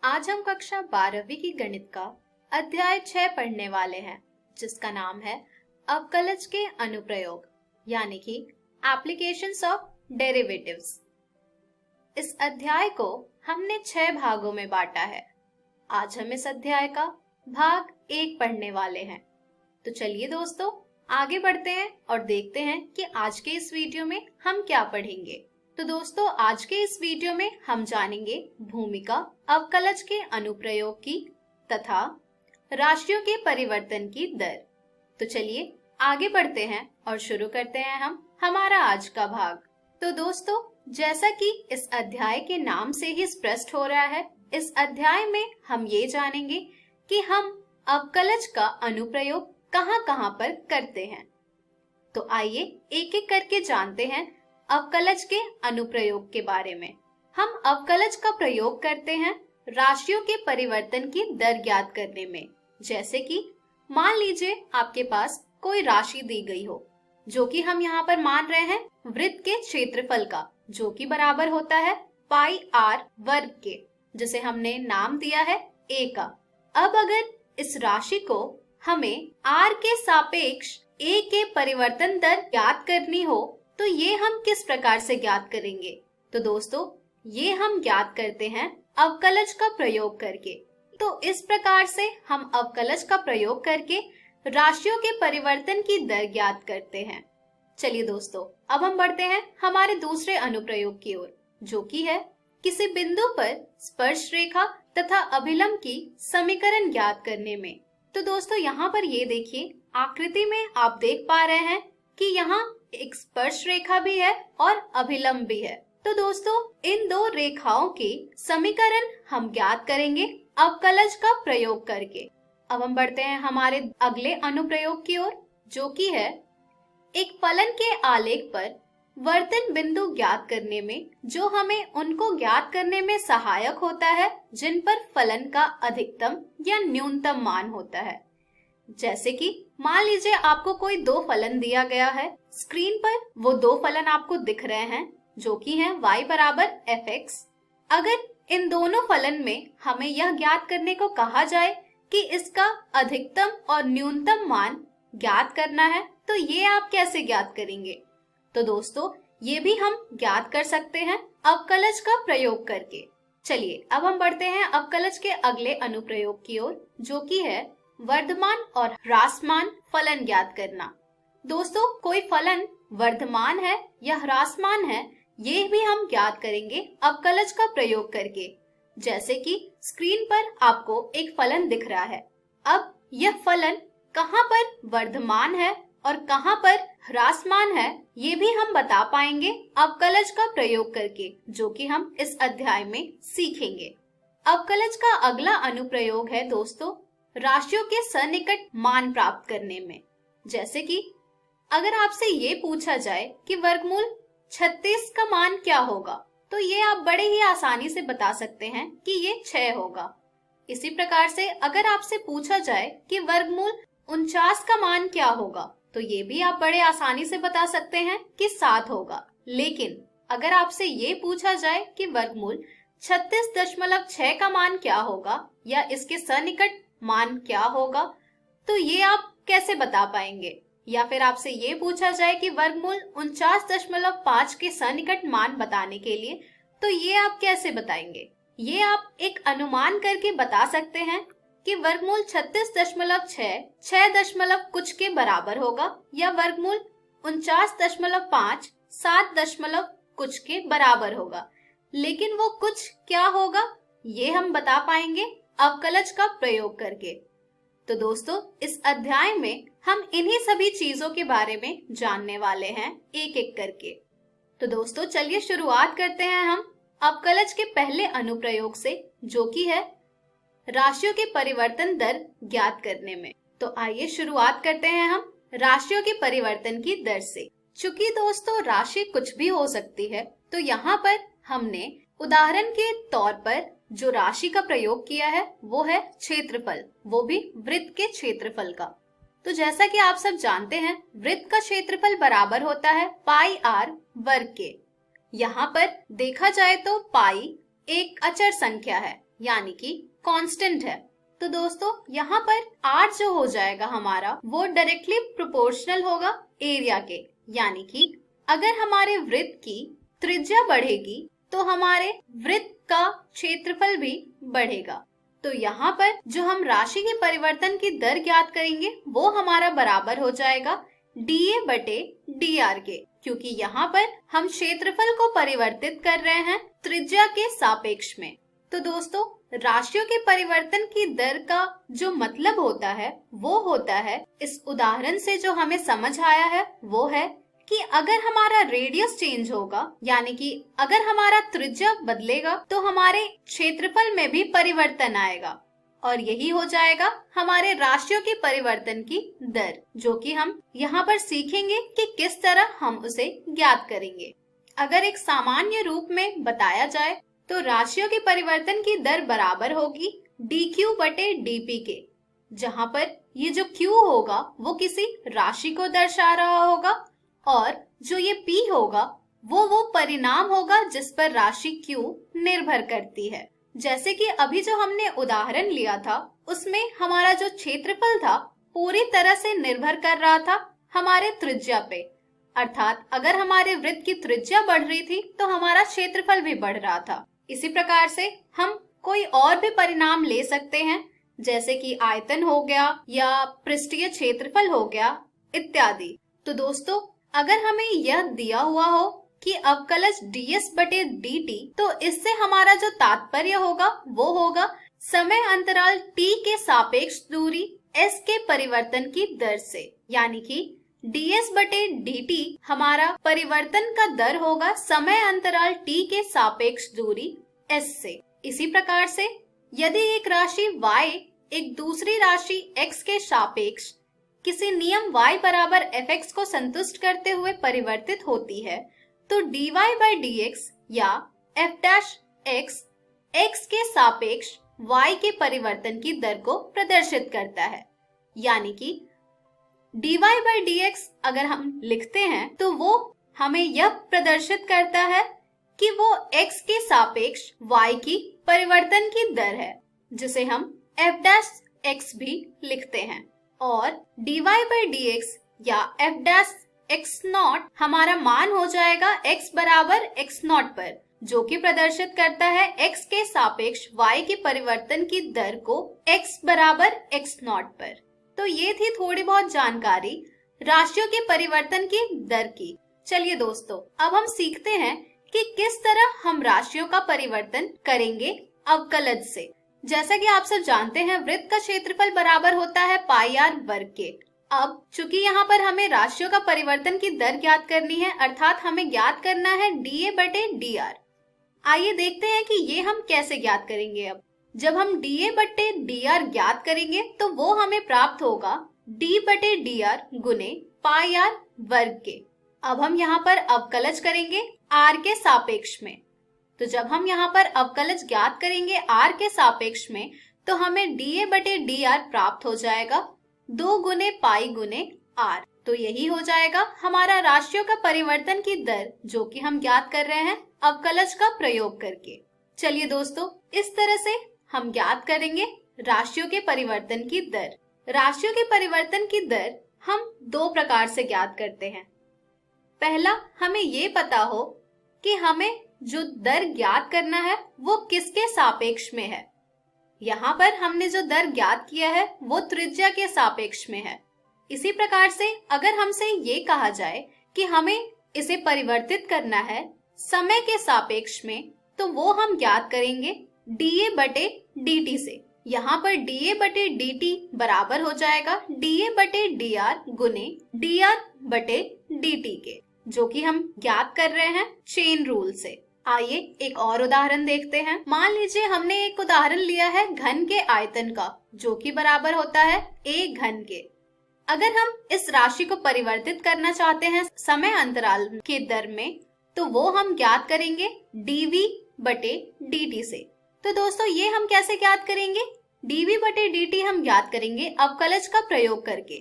आज हम कक्षा 12वीं की गणित का अध्याय 6 पढ़ने वाले हैं, जिसका नाम है अवकलज के अनुप्रयोग, यानी कि एप्लीकेशंस ऑफ डेरिवेटिव्स। इस अध्याय को हमने 6 भागों में बांटा है। आज हम इस अध्याय का भाग 1 पढ़ने वाले हैं। तो चलिए दोस्तों आगे बढ़ते हैं और देखते हैं कि आज के इस वीडियो में हम क्या पढ़ेंगे। तो दोस्तों आज के इस वीडियो में हम जानेंगे भूमिका अवकलज के अनुप्रयोग की तथा राशियों के परिवर्तन की दर। तो चलिए आगे बढ़ते हैं और शुरू करते हैं हम हमारा आज का भाग। तो दोस्तों जैसा कि इस अध्याय के नाम से ही स्पष्ट हो रहा है, इस अध्याय में हम ये जानेंगे कि हम अवकलज का अनुप्रयोग कहाँ-कहाँ पर करते हैं। तो आइए एक एक करके जानते हैं अवकलज के अनुप्रयोग के बारे में। हम अवकलज का प्रयोग करते हैं राशियों के परिवर्तन की दर ज्ञात करने में, जैसे कि मान लीजिए आपके पास कोई राशि दी गई हो, जो कि हम यहाँ पर मान रहे हैं वृत्त के क्षेत्रफल का, जो कि बराबर होता है पाई आर वर्ग के, जिसे हमने नाम दिया है a का। अब अगर इस राशि को हमें r के सापेक्ष a के परिवर्तन दर ज्ञात करनी हो तो ये हम किस प्रकार से ज्ञात करेंगे? तो दोस्तों ये हम ज्ञात करते हैं अवकलज का प्रयोग करके। तो इस प्रकार से हम अवकलज का प्रयोग करके राशियों के परिवर्तन की दर ज्ञात करते हैं। चलिए दोस्तों, अब हम बढ़ते हैं हमारे दूसरे अनुप्रयोग की ओर, जो कि है किसी बिंदु पर स्पर्श रेखा तथा अभिलंब की समीकरण ज्ञात करने में। तो दोस्तों यहाँ पर ये देखिए, आकृति में आप देख पा रहे हैं कि यहाँ एक स्पर्श रेखा भी है और अभिलंब भी है। तो दोस्तों इन दो रेखाओं की समीकरण हम ज्ञात करेंगे अवकलज का प्रयोग करके। अब हम बढ़ते हैं हमारे अगले अनुप्रयोग की ओर, जो कि है एक फलन के आलेख पर वर्तन बिंदु ज्ञात करने में, जो हमें उनको ज्ञात करने में सहायक होता है जिन पर फलन का अधिकतम या न्यूनतम मान होता है। जैसे कि मान लीजिए आपको कोई दो फलन दिया गया है, स्क्रीन पर वो दो फलन आपको दिख रहे हैं, जो कि हैं y बराबर fx। अगर इन दोनों फलन में हमें यह ज्ञात करने को कहा जाए कि इसका अधिकतम और न्यूनतम मान ज्ञात करना है, तो ये आप कैसे ज्ञात करेंगे? तो दोस्तों ये भी हम ज्ञात कर सकते हैं अवकलज का प्रयोग करके। चलिए अब हम बढ़ते हैं अवकलज के अगले अनुप्रयोग की ओर, जो कि है वर्धमान और ह्रासमान फलन ज्ञात करना। दोस्तों कोई फलन वर्धमान है या ह्रासमान है, ये भी हम ज्ञात करेंगे अवकलज का प्रयोग करके। जैसे कि स्क्रीन पर आपको एक फलन दिख रहा है। अब यह फलन कहाँ पर वर्धमान है और कहाँ पर ह्रासमान है, ये भी हम बता पाएंगे अवकलज का प्रयोग करके, जो कि हम इस अध्याय में सीखेंगे। अवकलज का अगला अनुप्रयोग है दोस्तों राशियों के सन्निकट मान प्राप्त करने में। जैसे कि अगर आपसे ये पूछा जाए कि वर्गमूल 36 का मान क्या होगा, तो ये आप बड़े ही आसानी से बता सकते हैं कि ये 6 होगा। इसी प्रकार से अगर आपसे पूछा जाए कि वर्गमूल 49 का मान क्या होगा, तो ये भी आप बड़े आसानी से बता सकते हैं कि 7 होगा। लेकिन अगर आपसे ये पूछा जाए कि वर्गमूल 36.6 का मान क्या होगा या इसके सन्निकट मान क्या होगा, तो ये आप कैसे बता पाएंगे? या फिर आपसे ये पूछा जाए कि वर्गमूल 49.5 के सन्निकट मान बताने के लिए, तो ये आप कैसे बताएंगे? ये आप एक अनुमान करके बता सकते हैं कि वर्गमूल 36.6 6 कुछ के बराबर होगा या वर्गमूल 49.5 7 कुछ के बराबर होगा। लेकिन वो कुछ क्या होगा, ये हम बता पाएंगे अवकलज का प्रयोग करके। तो दोस्तों इस अध्याय में हम इन्हीं सभी चीजों के बारे में जानने वाले हैं एक एक करके। तो दोस्तों चलिए शुरुआत करते हैं हम अवकलज के पहले अनुप्रयोग से, जो कि है राशियों के परिवर्तन दर ज्ञात करने में। तो आइए शुरुआत करते हैं हम राशियों के परिवर्तन की दर से। चूंकि दोस्तों राशि कुछ भी हो सकती है, तो यहाँ पर हमने उदाहरण के तौर पर जो राशि का प्रयोग किया है वो है क्षेत्रफल, वो भी वृत्त के क्षेत्रफल का। तो जैसा कि आप सब जानते हैं, वृत्त का क्षेत्रफल बराबर होता है पाई आर वर्ग के। यहाँ पर देखा जाए तो पाई एक अचर संख्या है, यानी कि कांस्टेंट है। तो दोस्तों यहाँ पर आर जो हो जाएगा हमारा, वो डायरेक्टली प्रोपोर्शनल होगा एरिया के। यानी कि अगर हमारे वृत्त की त्रिज्या बढ़ेगी तो हमारे वृत्त का क्षेत्रफल भी बढ़ेगा। तो यहाँ पर जो हम राशि के परिवर्तन की दर ज्ञात करेंगे वो हमारा बराबर हो जाएगा dA बटे dr के, क्योंकि यहाँ पर हम क्षेत्रफल को परिवर्तित कर रहे हैं त्रिज्या के सापेक्ष में। तो दोस्तों राशियों के परिवर्तन की दर का जो मतलब होता है वो होता है, इस उदाहरण से जो हमें समझ आया है वो है कि अगर हमारा रेडियस चेंज होगा, यानी कि अगर हमारा त्रिज्या बदलेगा, तो हमारे क्षेत्रफल में भी परिवर्तन आएगा और यही हो जाएगा हमारे राशियों के परिवर्तन की दर, जो कि हम यहाँ पर सीखेंगे कि किस तरह हम उसे ज्ञात करेंगे। अगर एक सामान्य रूप में बताया जाए तो राशियों के परिवर्तन की दर बराबर होगी dq बटे dp के, जहाँ पर ये जो Q होगा वो किसी राशि को दर्शा रहा होगा और जो ये P होगा वो परिणाम होगा जिस पर राशि Q निर्भर करती है। जैसे कि अभी जो हमने उदाहरण लिया था उसमें हमारा जो क्षेत्रफल था पूरी तरह से निर्भर कर रहा था हमारे त्रिज्या पे, अर्थात अगर हमारे वृत्त की त्रिज्या बढ़ रही थी तो हमारा क्षेत्रफल भी बढ़ रहा था। इसी प्रकार से हम कोई और भी परिणाम ले सकते हैं, जैसे कि आयतन हो गया या पृष्ठीय क्षेत्रफल हो गया इत्यादि। तो दोस्तों, अगर हमें यह दिया हुआ हो कि अवकलज ds बटे dt, तो इससे हमारा जो तात्पर्य होगा वो होगा समय अंतराल t के सापेक्ष दूरी s के परिवर्तन की दर से, यानी कि ds बटे dt हमारा परिवर्तन का दर होगा समय अंतराल t के सापेक्ष दूरी s से। इसी प्रकार से यदि एक राशि y एक दूसरी राशि x के सापेक्ष किसी नियम y बराबर fx को संतुष्ट करते हुए परिवर्तित होती है, तो dy by dx या f डैश x के सापेक्ष y के परिवर्तन की दर को प्रदर्शित करता है। यानी कि dy by dx अगर हम लिखते हैं तो वो हमें यह प्रदर्शित करता है कि वो x के सापेक्ष y की परिवर्तन की दर है, जिसे हम f डैश x भी लिखते हैं। और dy by dx या f डैश x नॉट हमारा मान हो जाएगा x बराबर x नॉट पर, जो कि प्रदर्शित करता है x के सापेक्ष y के परिवर्तन की दर को x बराबर x नॉट पर। तो ये थी थोड़ी बहुत जानकारी राशियों के परिवर्तन की दर की। चलिए दोस्तों, अब हम सीखते हैं कि किस तरह हम राशियों का परिवर्तन करेंगे अवकलज से। जैसा कि आप सब जानते हैं, वृत्त का क्षेत्रफल बराबर होता है पाई r वर्ग के। अब चूंकि यहाँ पर हमें राशियों का परिवर्तन की दर ज्ञात करनी है, अर्थात हमें ज्ञात करना है dA बटे dr। आइए देखते हैं कि ये हम कैसे ज्ञात करेंगे। अब जब हम dA बटे dr ज्ञात करेंगे तो वो हमें प्राप्त होगा d बटे dr गुने पाई r वर्ग के। अब हम यहाँ पर अवकलज करेंगे r के सापेक्ष में। तो जब हम यहाँ पर अवकलज ज्ञात करेंगे r के सापेक्ष में, तो हमें dA बटे dr प्राप्त हो जाएगा 2 गुने पाई गुने r। तो यही हो जाएगा हमारा राशियों का परिवर्तन की दर, जो कि हम ज्ञात कर रहे हैं अवकलज का प्रयोग करके। चलिए दोस्तों, इस तरह से हम ज्ञात करेंगे राशियों के परिवर्तन की दर। राशियों के परिवर्तन की दर हम 2 प्रकार से ज्ञात करते हैं। पहला, हमें ये पता हो कि हमें जो दर ज्ञात करना है वो किसके सापेक्ष में है। यहाँ पर हमने जो दर ज्ञात किया है वो त्रिज्या के सापेक्ष में है। इसी प्रकार से अगर हमसे ये कहा जाए कि हमें इसे परिवर्तित करना है समय के सापेक्ष में, तो वो हम ज्ञात करेंगे dA बटे dt से। यहाँ पर dA बटे dt बराबर हो जाएगा dA बटे dr गुने dr बटे dt के, जो कि हम ज्ञात कर रहे हैं चेन रूल से। आइए एक और उदाहरण देखते हैं। मान लीजिए हमने एक उदाहरण लिया है घन के आयतन का, जो कि बराबर होता है a घन के। अगर हम इस राशि को परिवर्तित करना चाहते हैं समय अंतराल के दर में, तो वो हम ज्ञात करेंगे dv बटे dt से। तो दोस्तों, ये हम कैसे ज्ञात करेंगे? dv बटे dt हम ज्ञात करेंगे अवकलज का प्रयोग करके,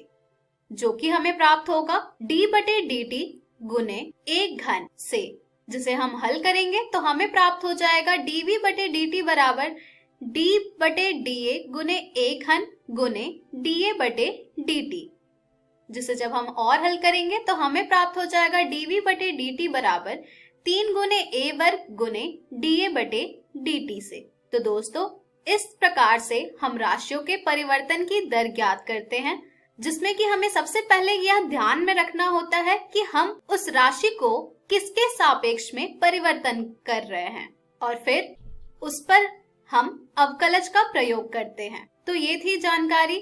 जो कि हमें प्राप्त होगा d बटे dt गुने a घन से, जिसे हम हल करेंगे तो हमें प्राप्त हो जाएगा dv बटे dt बराबर d बटे dA गुने a घन गुने dA बटे dt, जिसे जब हम और हल करेंगे तो हमें प्राप्त हो जाएगा dv बटे dt बराबर 3 गुने a वर्ग गुने dA बटे dt से। तो दोस्तों, इस प्रकार से हम राशियों के परिवर्तन की दर ज्ञात करते हैं, जिसमें कि हमें सबसे पहले यह ध्यान में रखना होता है कि हम उस राशि को किसके सापेक्ष में परिवर्तन कर रहे हैं, और फिर उस पर हम अवकलज का प्रयोग करते हैं। तो ये थी जानकारी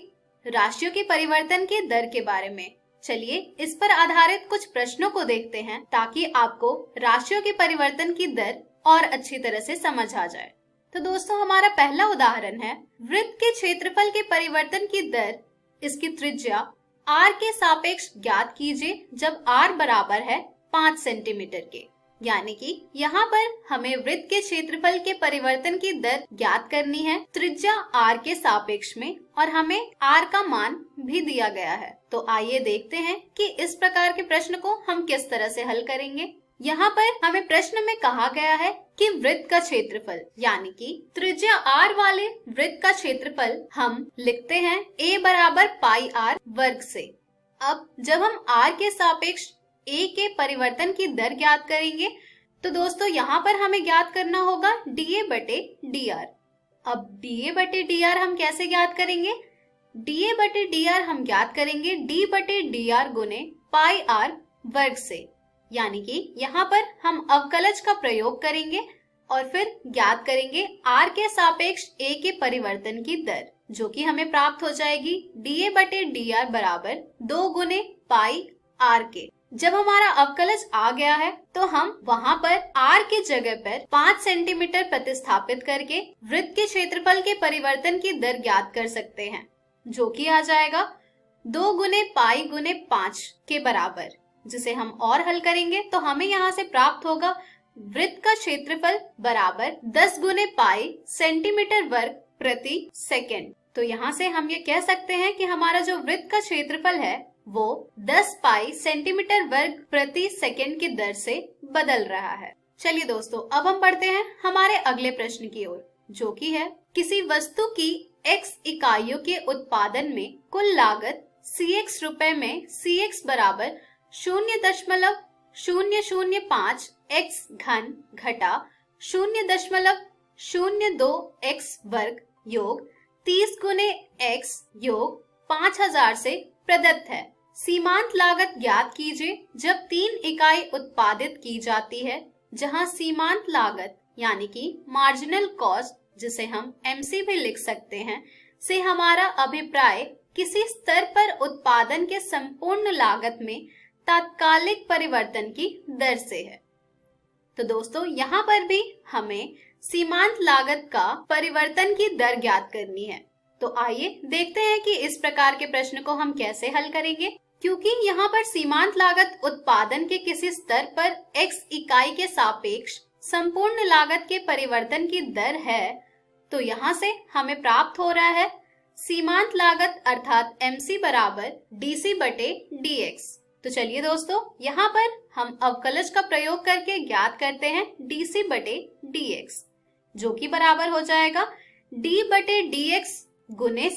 राशियों के परिवर्तन के दर के बारे में। चलिए इस पर आधारित कुछ प्रश्नों को देखते हैं, ताकि आपको राशियों के परिवर्तन की दर और अच्छी तरह से समझ आ जाए। तो दोस्तों, हमारा पहला उदाहरण है वृत्त के क्षेत्रफल के परिवर्तन की दर। इसकी त्रिज्या r के सापेक्ष ज्ञात कीजिए जब r बराबर है 5 सेंटीमीटर के। यानी कि यहाँ पर हमें वृत्त के क्षेत्रफल के परिवर्तन की दर ज्ञात करनी है त्रिज्या r के सापेक्ष में, और हमें r का मान भी दिया गया है। तो आइए देखते हैं कि इस प्रकार के प्रश्न को हम किस तरह से हल करेंगे। यहाँ पर हमें प्रश्न में कहा गया है कि वृत्त का क्षेत्रफल यानी कि त्रिज्या r वाले वृत्त का क्षेत्रफल हम लिखते हैं a बराबर पाई r वर्ग से। अब जब हम r के सापेक्ष a के परिवर्तन की दर ज्ञात करेंगे तो दोस्तों यहाँ पर हमें ज्ञात करना होगा dA बटे dr। अब dA बटे dr हम कैसे ज्ञात करेंगे? dA बटे dr हम ज्ञात करेंगे d बटे dr गुने पाई r वर्ग से, यानी कि यहाँ पर हम अवकलज का प्रयोग करेंगे और फिर ज्ञात करेंगे r के सापेक्ष a के परिवर्तन की दर, जो कि हमें प्राप्त हो जाएगी dA बटे dr बराबर 2 गुने पाई r के। जब हमारा अवकलज आ गया है तो हम वहां पर r के जगह पर 5 सेंटीमीटर प्रतिस्थापित करके वृत्त के क्षेत्रफल के परिवर्तन की दर ज्ञात कर सकते हैं, जो कि आ जाएगा 2 गुने पाई गुने 5 के बराबर, जिसे हम और हल करेंगे तो हमें यहाँ से प्राप्त होगा वृत्त का क्षेत्रफल बराबर 10 गुने पाई सेंटीमीटर वर्ग प्रति सेकेंड। तो यहाँ से हम ये कह सकते हैं कि हमारा जो वृत्त का क्षेत्रफल है वो 10 पाई सेंटीमीटर वर्ग प्रति सेकेंड की दर से बदल रहा है। चलिए दोस्तों, अब हम बढ़ते हैं हमारे अगले प्रश्न की ओर, जो कि है किसी वस्तु की x इकाइयों के उत्पादन में कुल लागत cx रुपए में cx बराबर 0.005 x घन घटा 0.02 x वर्ग योग 30 गुने x योग 5000 से प्रदत्त है। सीमांत लागत ज्ञात कीजिए जब 3 इकाई उत्पादित की जाती है, जहां सीमांत लागत यानी कि मार्जिनल कॉस्ट, जिसे हम MC भी लिख सकते हैं, से हमारा अभिप्राय किसी स्तर पर उत्पादन के संपूर्ण लागत में तात्कालिक परिवर्तन की दर से है। तो दोस्तों, यहाँ पर भी हमें सीमांत लागत का परिवर्तन की दर ज्ञात करनी है। तो आइए देखते हैं कि इस प्रकार के प्रश्न को हम कैसे हल करेंगे। क्योंकि यहाँ पर सीमांत लागत उत्पादन के किसी स्तर पर x इकाई के सापेक्ष संपूर्ण लागत के परिवर्तन की दर है, तो यहाँ से हमें प्राप्त हो रहा है सीमांत लागत अर्थात MC बराबर DC बटे DX। तो चलिए दोस्तों, यहाँ पर हम अवकलज का प्रयोग करके ज्ञात करते हैं DC बटे DX, जो कि बराबर हो जाएगा D बटे DX गुने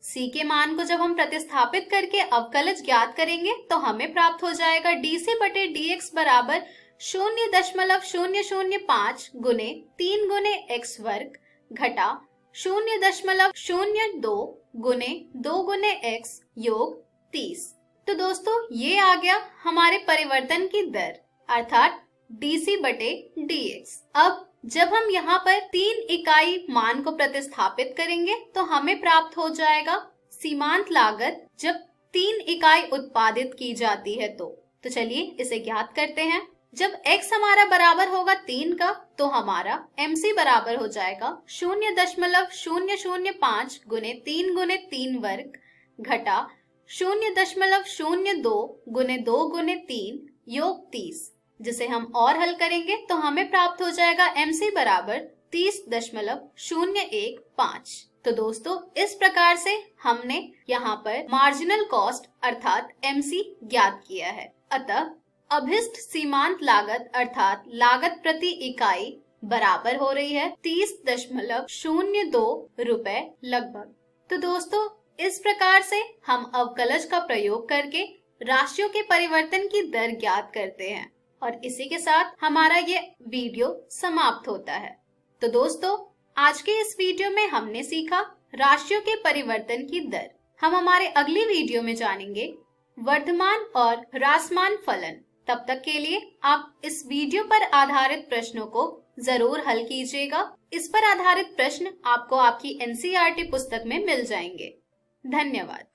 C के मान को जब हम प्रतिस्थापित करके अवकलज ज्ञात करेंगे तो हमें प्राप्त हो जाएगा DC बटे DX बराबर 0.005 गुने 3 गुने x वर्ग घटा 0.02 गुने 2 गुने x योग 30। तो दोस्तों, ये आ गया हमारे परिवर्तन की दर अर्थात DC बटे DX। अब जब हम यहाँ पर 3 इकाई मान को प्रतिस्थापित करेंगे तो हमें प्राप्त हो जाएगा सीमांत लागत जब 3 इकाई उत्पादित की जाती है। तो चलिए इसे ज्ञात करते हैं। जब x हमारा बराबर होगा 3 का तो हमारा MC बराबर हो जाएगा 0.005 गुने 3 गुने 3 वर्ग घटा 0.02 गुने 2 गुने 3 योग 30, जिसे हम और हल करेंगे तो हमें प्राप्त हो जाएगा MC बराबर 30.015। तो दोस्तों, इस प्रकार से हमने यहाँ पर मार्जिनल कॉस्ट अर्थात MC ज्ञात किया है। अतः अभिष्ट सीमांत लागत अर्थात लागत प्रति इकाई बराबर हो रही है 30.02 रुपए लगभग। तो दोस्तों, इस प्रकार से हम अवकलज का प्रयोग करके राशियों के परिवर्तन की दर ज्ञात करते हैं और इसी के साथ हमारा ये वीडियो समाप्त होता है। तो दोस्तों, आज के इस वीडियो में हमने सीखा राशियों के परिवर्तन की दर। हम हमारे अगली वीडियो में जानेंगे वर्धमान और ह्रासमान फलन। तब तक के लिए आप इस वीडियो पर आधारित प्रश्नों को जरूर हल कीजिएगा। इस पर आधारित प्रश्न आपको आपकी NCERT पुस्तक में मिल जाएंगे। धन्यवाद।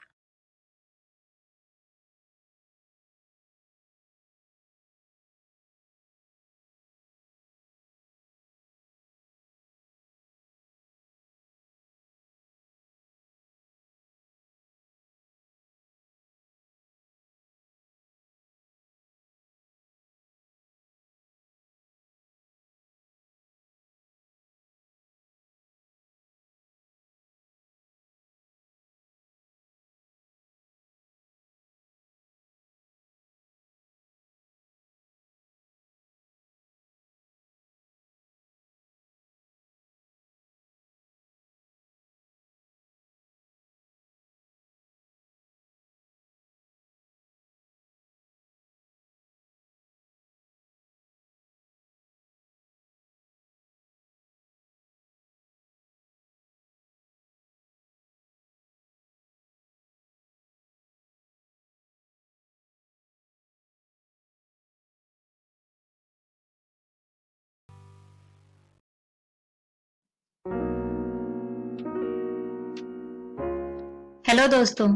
हेलो दोस्तों,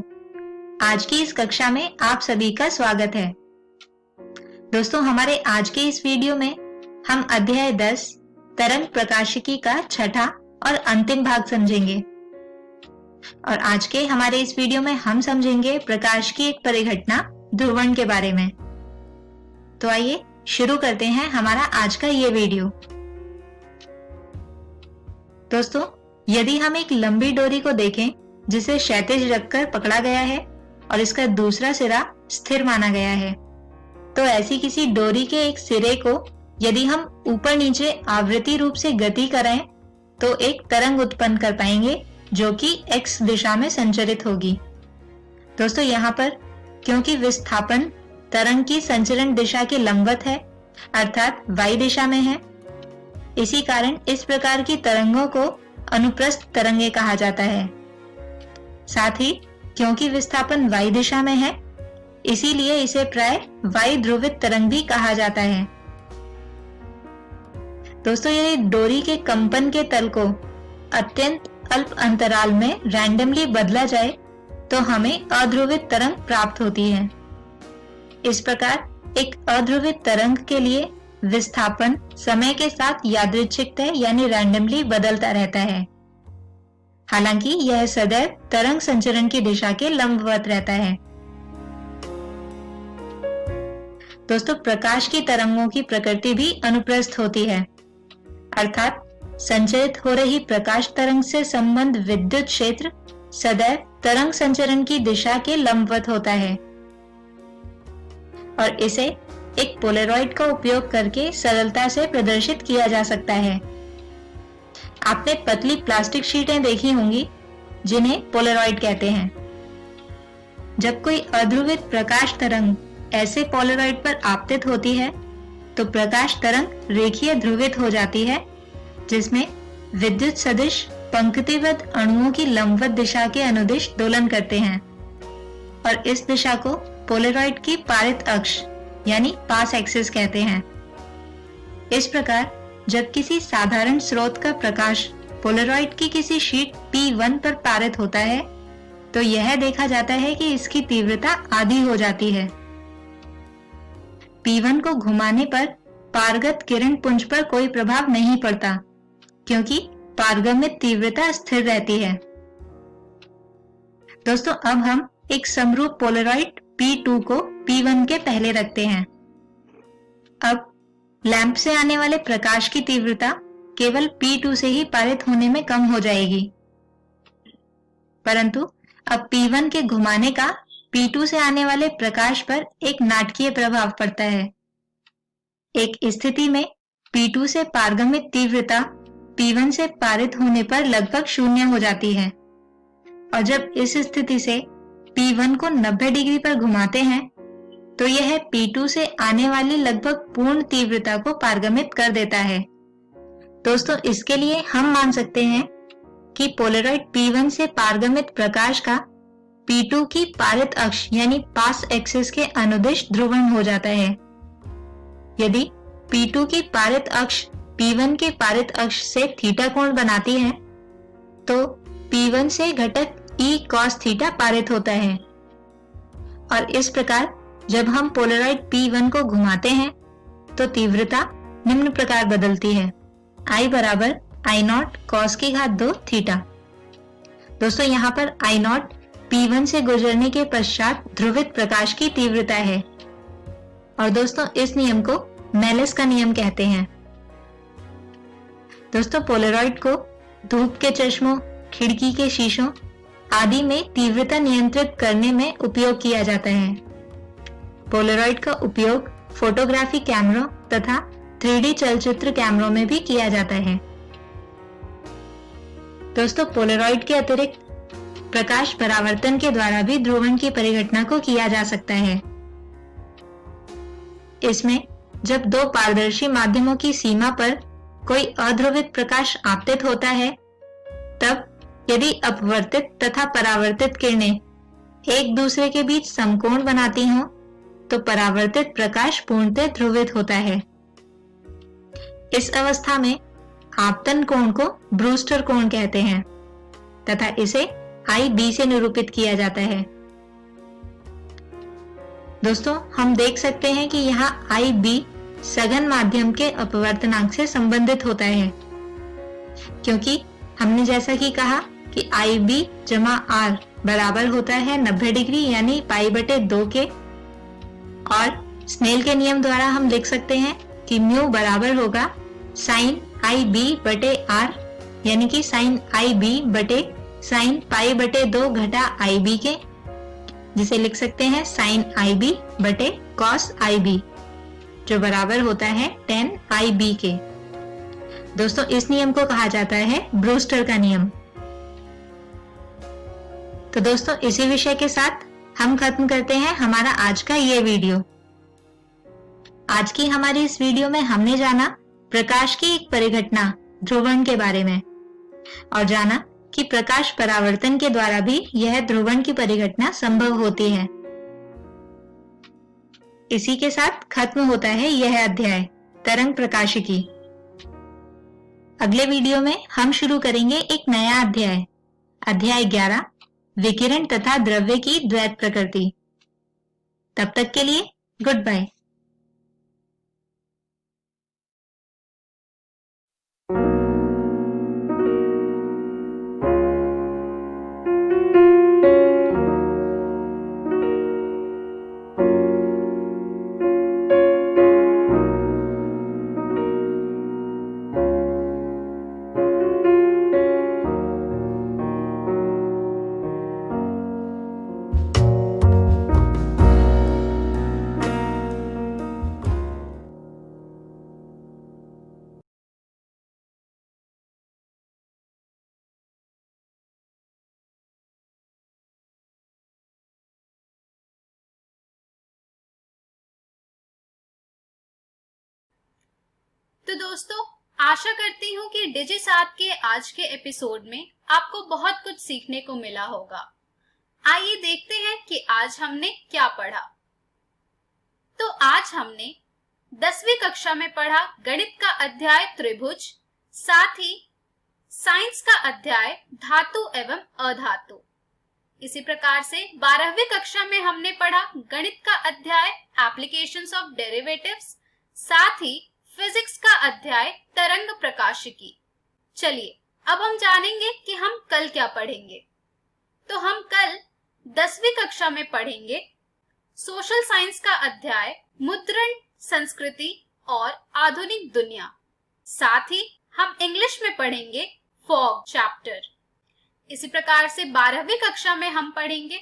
आज की इस कक्षा में आप सभी का स्वागत है। दोस्तों, हमारे आज के इस वीडियो में हम अध्याय 10 तरंग प्रकाशिकी का छठा और अंतिम भाग समझेंगे। और आज के हमारे इस वीडियो में हम समझेंगे प्रकाश की एक परिघटना ध्रुवण के बारे में। तो आइए शुरू करते हैं हमारा आज का ये वीडियो। दोस्तों, यदि हम एक लंबी डोरी को देखें जिसे क्षैतिज रखकर पकड़ा गया है और इसका दूसरा सिरा स्थिर माना गया है, तो ऐसी किसी डोरी के एक सिरे को यदि हम ऊपर नीचे आवृत्ति रूप से गति कराएं तो एक तरंग उत्पन्न कर पाएंगे जो कि x दिशा में संचरित होगी। दोस्तों, यहाँ पर क्योंकि विस्थापन तरंग की संचरण दिशा के लंबवत है अर्थात y दिशा में है, इसी कारण इस प्रकार की तरंगों को अनुप्रस्थ तरंगे कहा जाता है। साथ ही क्योंकि विस्थापन y दिशा में है, इसीलिए इसे प्राय y ध्रुवित तरंग भी कहा जाता है। दोस्तों, यदि डोरी के कंपन के तल को अत्यंत अल्प अंतराल में रैंडमली बदला जाए तो हमें अध्रुवित तरंग प्राप्त होती है। इस प्रकार एक अध्रुवित तरंग के लिए विस्थापन समय के साथ यादृच्छिकतः यानी रैंडमली बदलता रहता है, हालांकि यह सदैव तरंग संचरण की दिशा के लंबवत रहता है। दोस्तों, प्रकाश की तरंगों की प्रकृति भी अनुप्रस्थ होती है, अर्थात संचरित हो रही प्रकाश तरंग से संबंध विद्युत क्षेत्र सदैव तरंग संचरण की दिशा के लंबवत होता है और इसे एक पोलरॉइड का उपयोग करके सरलता से प्रदर्शित किया जा सकता है। आपने पतली प्लास्टिक शीटें देखी होंगी जिन्हें पोलरॉइड कहते हैं। जब कोई अध्रुवित प्रकाश तरंग ऐसे पोलरॉइड पर आपतित होती है तो प्रकाश तरंग रेखीय ध्रुवित हो जाती है, जिसमें विद्युत सदिश पंक्तिबद्ध अणुओं की लंबवत दिशा के अनुदिश दोलन करते हैं और इस दिशा को पोलरॉइड की पारित अक्ष यानी पास एक्सिस कहते हैं। इस प्रकार जब किसी साधारण स्रोत का प्रकाश पोलरॉइड की किसी शीट P1 पर पारित होता है तो यह देखा जाता है कि इसकी तीव्रता आधी हो जाती है। P1 को घुमाने पर पारगत किरण पुंज पर कोई प्रभाव नहीं पड़ता क्योंकि पारगम्य तीव्रता स्थिर रहती है। दोस्तों, अब हम एक समरूप पोलरॉइड P2 को P1 के पहले रखते हैं। अब लैंप से आने वाले प्रकाश की तीव्रता केवल P2 से ही पारित होने में कम हो जाएगी, परंतु अब P1 के घुमाने का P2 से आने वाले प्रकाश पर एक नाटकीय प्रभाव पड़ता है। एक स्थिति में P2 से पारगम्य तीव्रता P1 से पारित होने पर लगभग शून्य हो जाती है और जब इस स्थिति से P1 को 90 डिग्री पर घुमाते हैं तो यह P2 से आने वाली लगभग पूर्ण तीव्रता को पारगमित कर देता है। दोस्तों, इसके लिए हम मान सकते हैं कि पोलरॉइड P1 से पारगमित प्रकाश का P2 की पारित अक्ष यानी पास एक्सिस के अनुदिश ध्रुवण हो जाता है। यदि P2 की पारित अक्ष P1 के पारित अक्ष से थीटा कोण बनाती है तो P1 से घटक E cos थीटा पारित होता है और इस प्रकार जब हम पोलरॉइड P1 को घुमाते हैं तो तीव्रता निम्न प्रकार बदलती है, I बराबर I0 cos की घात 2 थीटा। दोस्तों, यहाँ पर I0 P1 से गुजरने के पश्चात ध्रुवित प्रकाश की तीव्रता है और दोस्तों इस नियम को मेलिस का नियम कहते हैं। दोस्तों, पोलरॉइड को धूप के चश्मों, खिड़की के शीशों आदि में तीव्रता नियंत्रित करने में उपयोग किया जाता है। पोलरॉइड का उपयोग फोटोग्राफी कैमरों तथा 3D चलचित्र कैमरों में भी किया जाता है। दोस्तों, पोलरॉइड के अतिरिक्त प्रकाश परावर्तन के द्वारा भी ध्रुवण की परिघटना को किया जा सकता है। इसमें जब दो पारदर्शी माध्यमों की सीमा पर कोई अध्रुवित प्रकाश आपतित होता है, तब यदि अपवर्तित तथा परावर्तित किरणें एक दूसरे के बीच समकोण बनाती हों, तो परावर्तित प्रकाश पूर्णतः ध्रुवित होता है। इस अवस्था में आपतन कोण को ब्रूस्टर कोण कहते हैं तथा इसे IB से निरूपित किया जाता है। दोस्तों, हम देख सकते हैं कि यहाँ IB सघन माध्यम के अपवर्तनांक से संबंधित होता है, क्योंकि हमने जैसा कि कहा कि IB जमा R बराबर होता है 90 डिग्री यानी π/2 के, और स्नेल के नियम द्वारा हम लिख सकते हैं कि म्यू बराबर होगा sin IB/R यानी कि sin IB/sin π/2 घटा IB के, जिसे लिख सकते हैं sin IB/cos IB, जो बराबर होता है tan IB के। दोस्तों, इस नियम को कहा जाता है ब्रूस्टर का नियम। तो दोस्तों, इसी विषय के साथ हम खत्म करते हैं हमारा आज का ये वीडियो। आज की हमारी इस वीडियो में हमने जाना प्रकाश की एक परिघटना ध्रुवण के बारे में, और जाना कि प्रकाश परावर्तन के द्वारा भी यह ध्रुवण की परिघटना संभव होती है। इसी के साथ खत्म होता है यह अध्याय तरंग प्रकाशिकी। अगले वीडियो में हम शुरू करेंगे एक नया अध्याय, अध्याय 11 विकिरण तथा द्रव्य की द्वैत प्रकृति। तब तक के लिए गुड बाय। तो दोस्तों, आशा करती हूँ कि डिजिसात के आज के एपिसोड में आपको बहुत कुछ सीखने को मिला होगा। आइए देखते हैं कि आज हमने क्या पढ़ा। तो आज हमने 10वीं कक्षा में पढ़ा गणित का अध्याय त्रिभुज, साथ ही साइंस का अध्याय धातु एवं अधातु। इसी प्रकार से 12वीं कक्षा में हमने पढ़ा गणित का अध्याय एप्लीकेशंस ऑफ डेरिवेटिव्स, साथ ही फिजिक्स का अध्याय तरंग प्रकाशिकी। चलिए अब हम जानेंगे कि हम कल क्या पढ़ेंगे। तो हम कल 10वीं कक्षा में पढ़ेंगे सोशल साइंस का अध्याय मुद्रण, संस्कृति और आधुनिक दुनिया। साथ ही हम इंग्लिश में पढ़ेंगे फॉग चैप्टर। इसी प्रकार से 12वीं कक्षा में हम पढ़ेंगे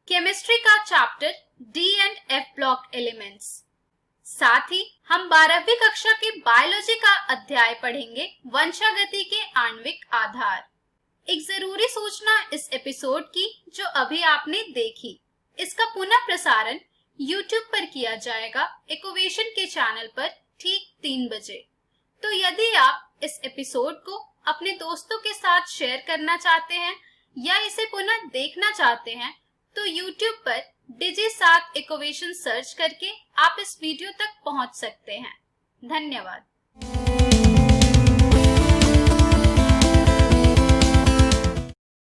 केमिस्ट्री का chapter D and F block elements. साथ ही हम 12वीं कक्षा के बायोलॉजी का अध्याय पढ़ेंगे वंशागति के आणविक आधार। एक जरूरी सूचना इस एपिसोड की जो अभी आपने देखी, इसका पुनः प्रसारण YouTube पर किया जाएगा इकोवेशन के चैनल पर ठीक 3 बजे। तो यदि आप इस एपिसोड को अपने दोस्तों के साथ शेयर करना चाहते हैं या इसे पुनः देखना चाहते हैं तो YouTube पर डिजिसात इकोवेशन सर्च करके आप इस वीडियो तक पहुंच सकते हैं। धन्यवाद।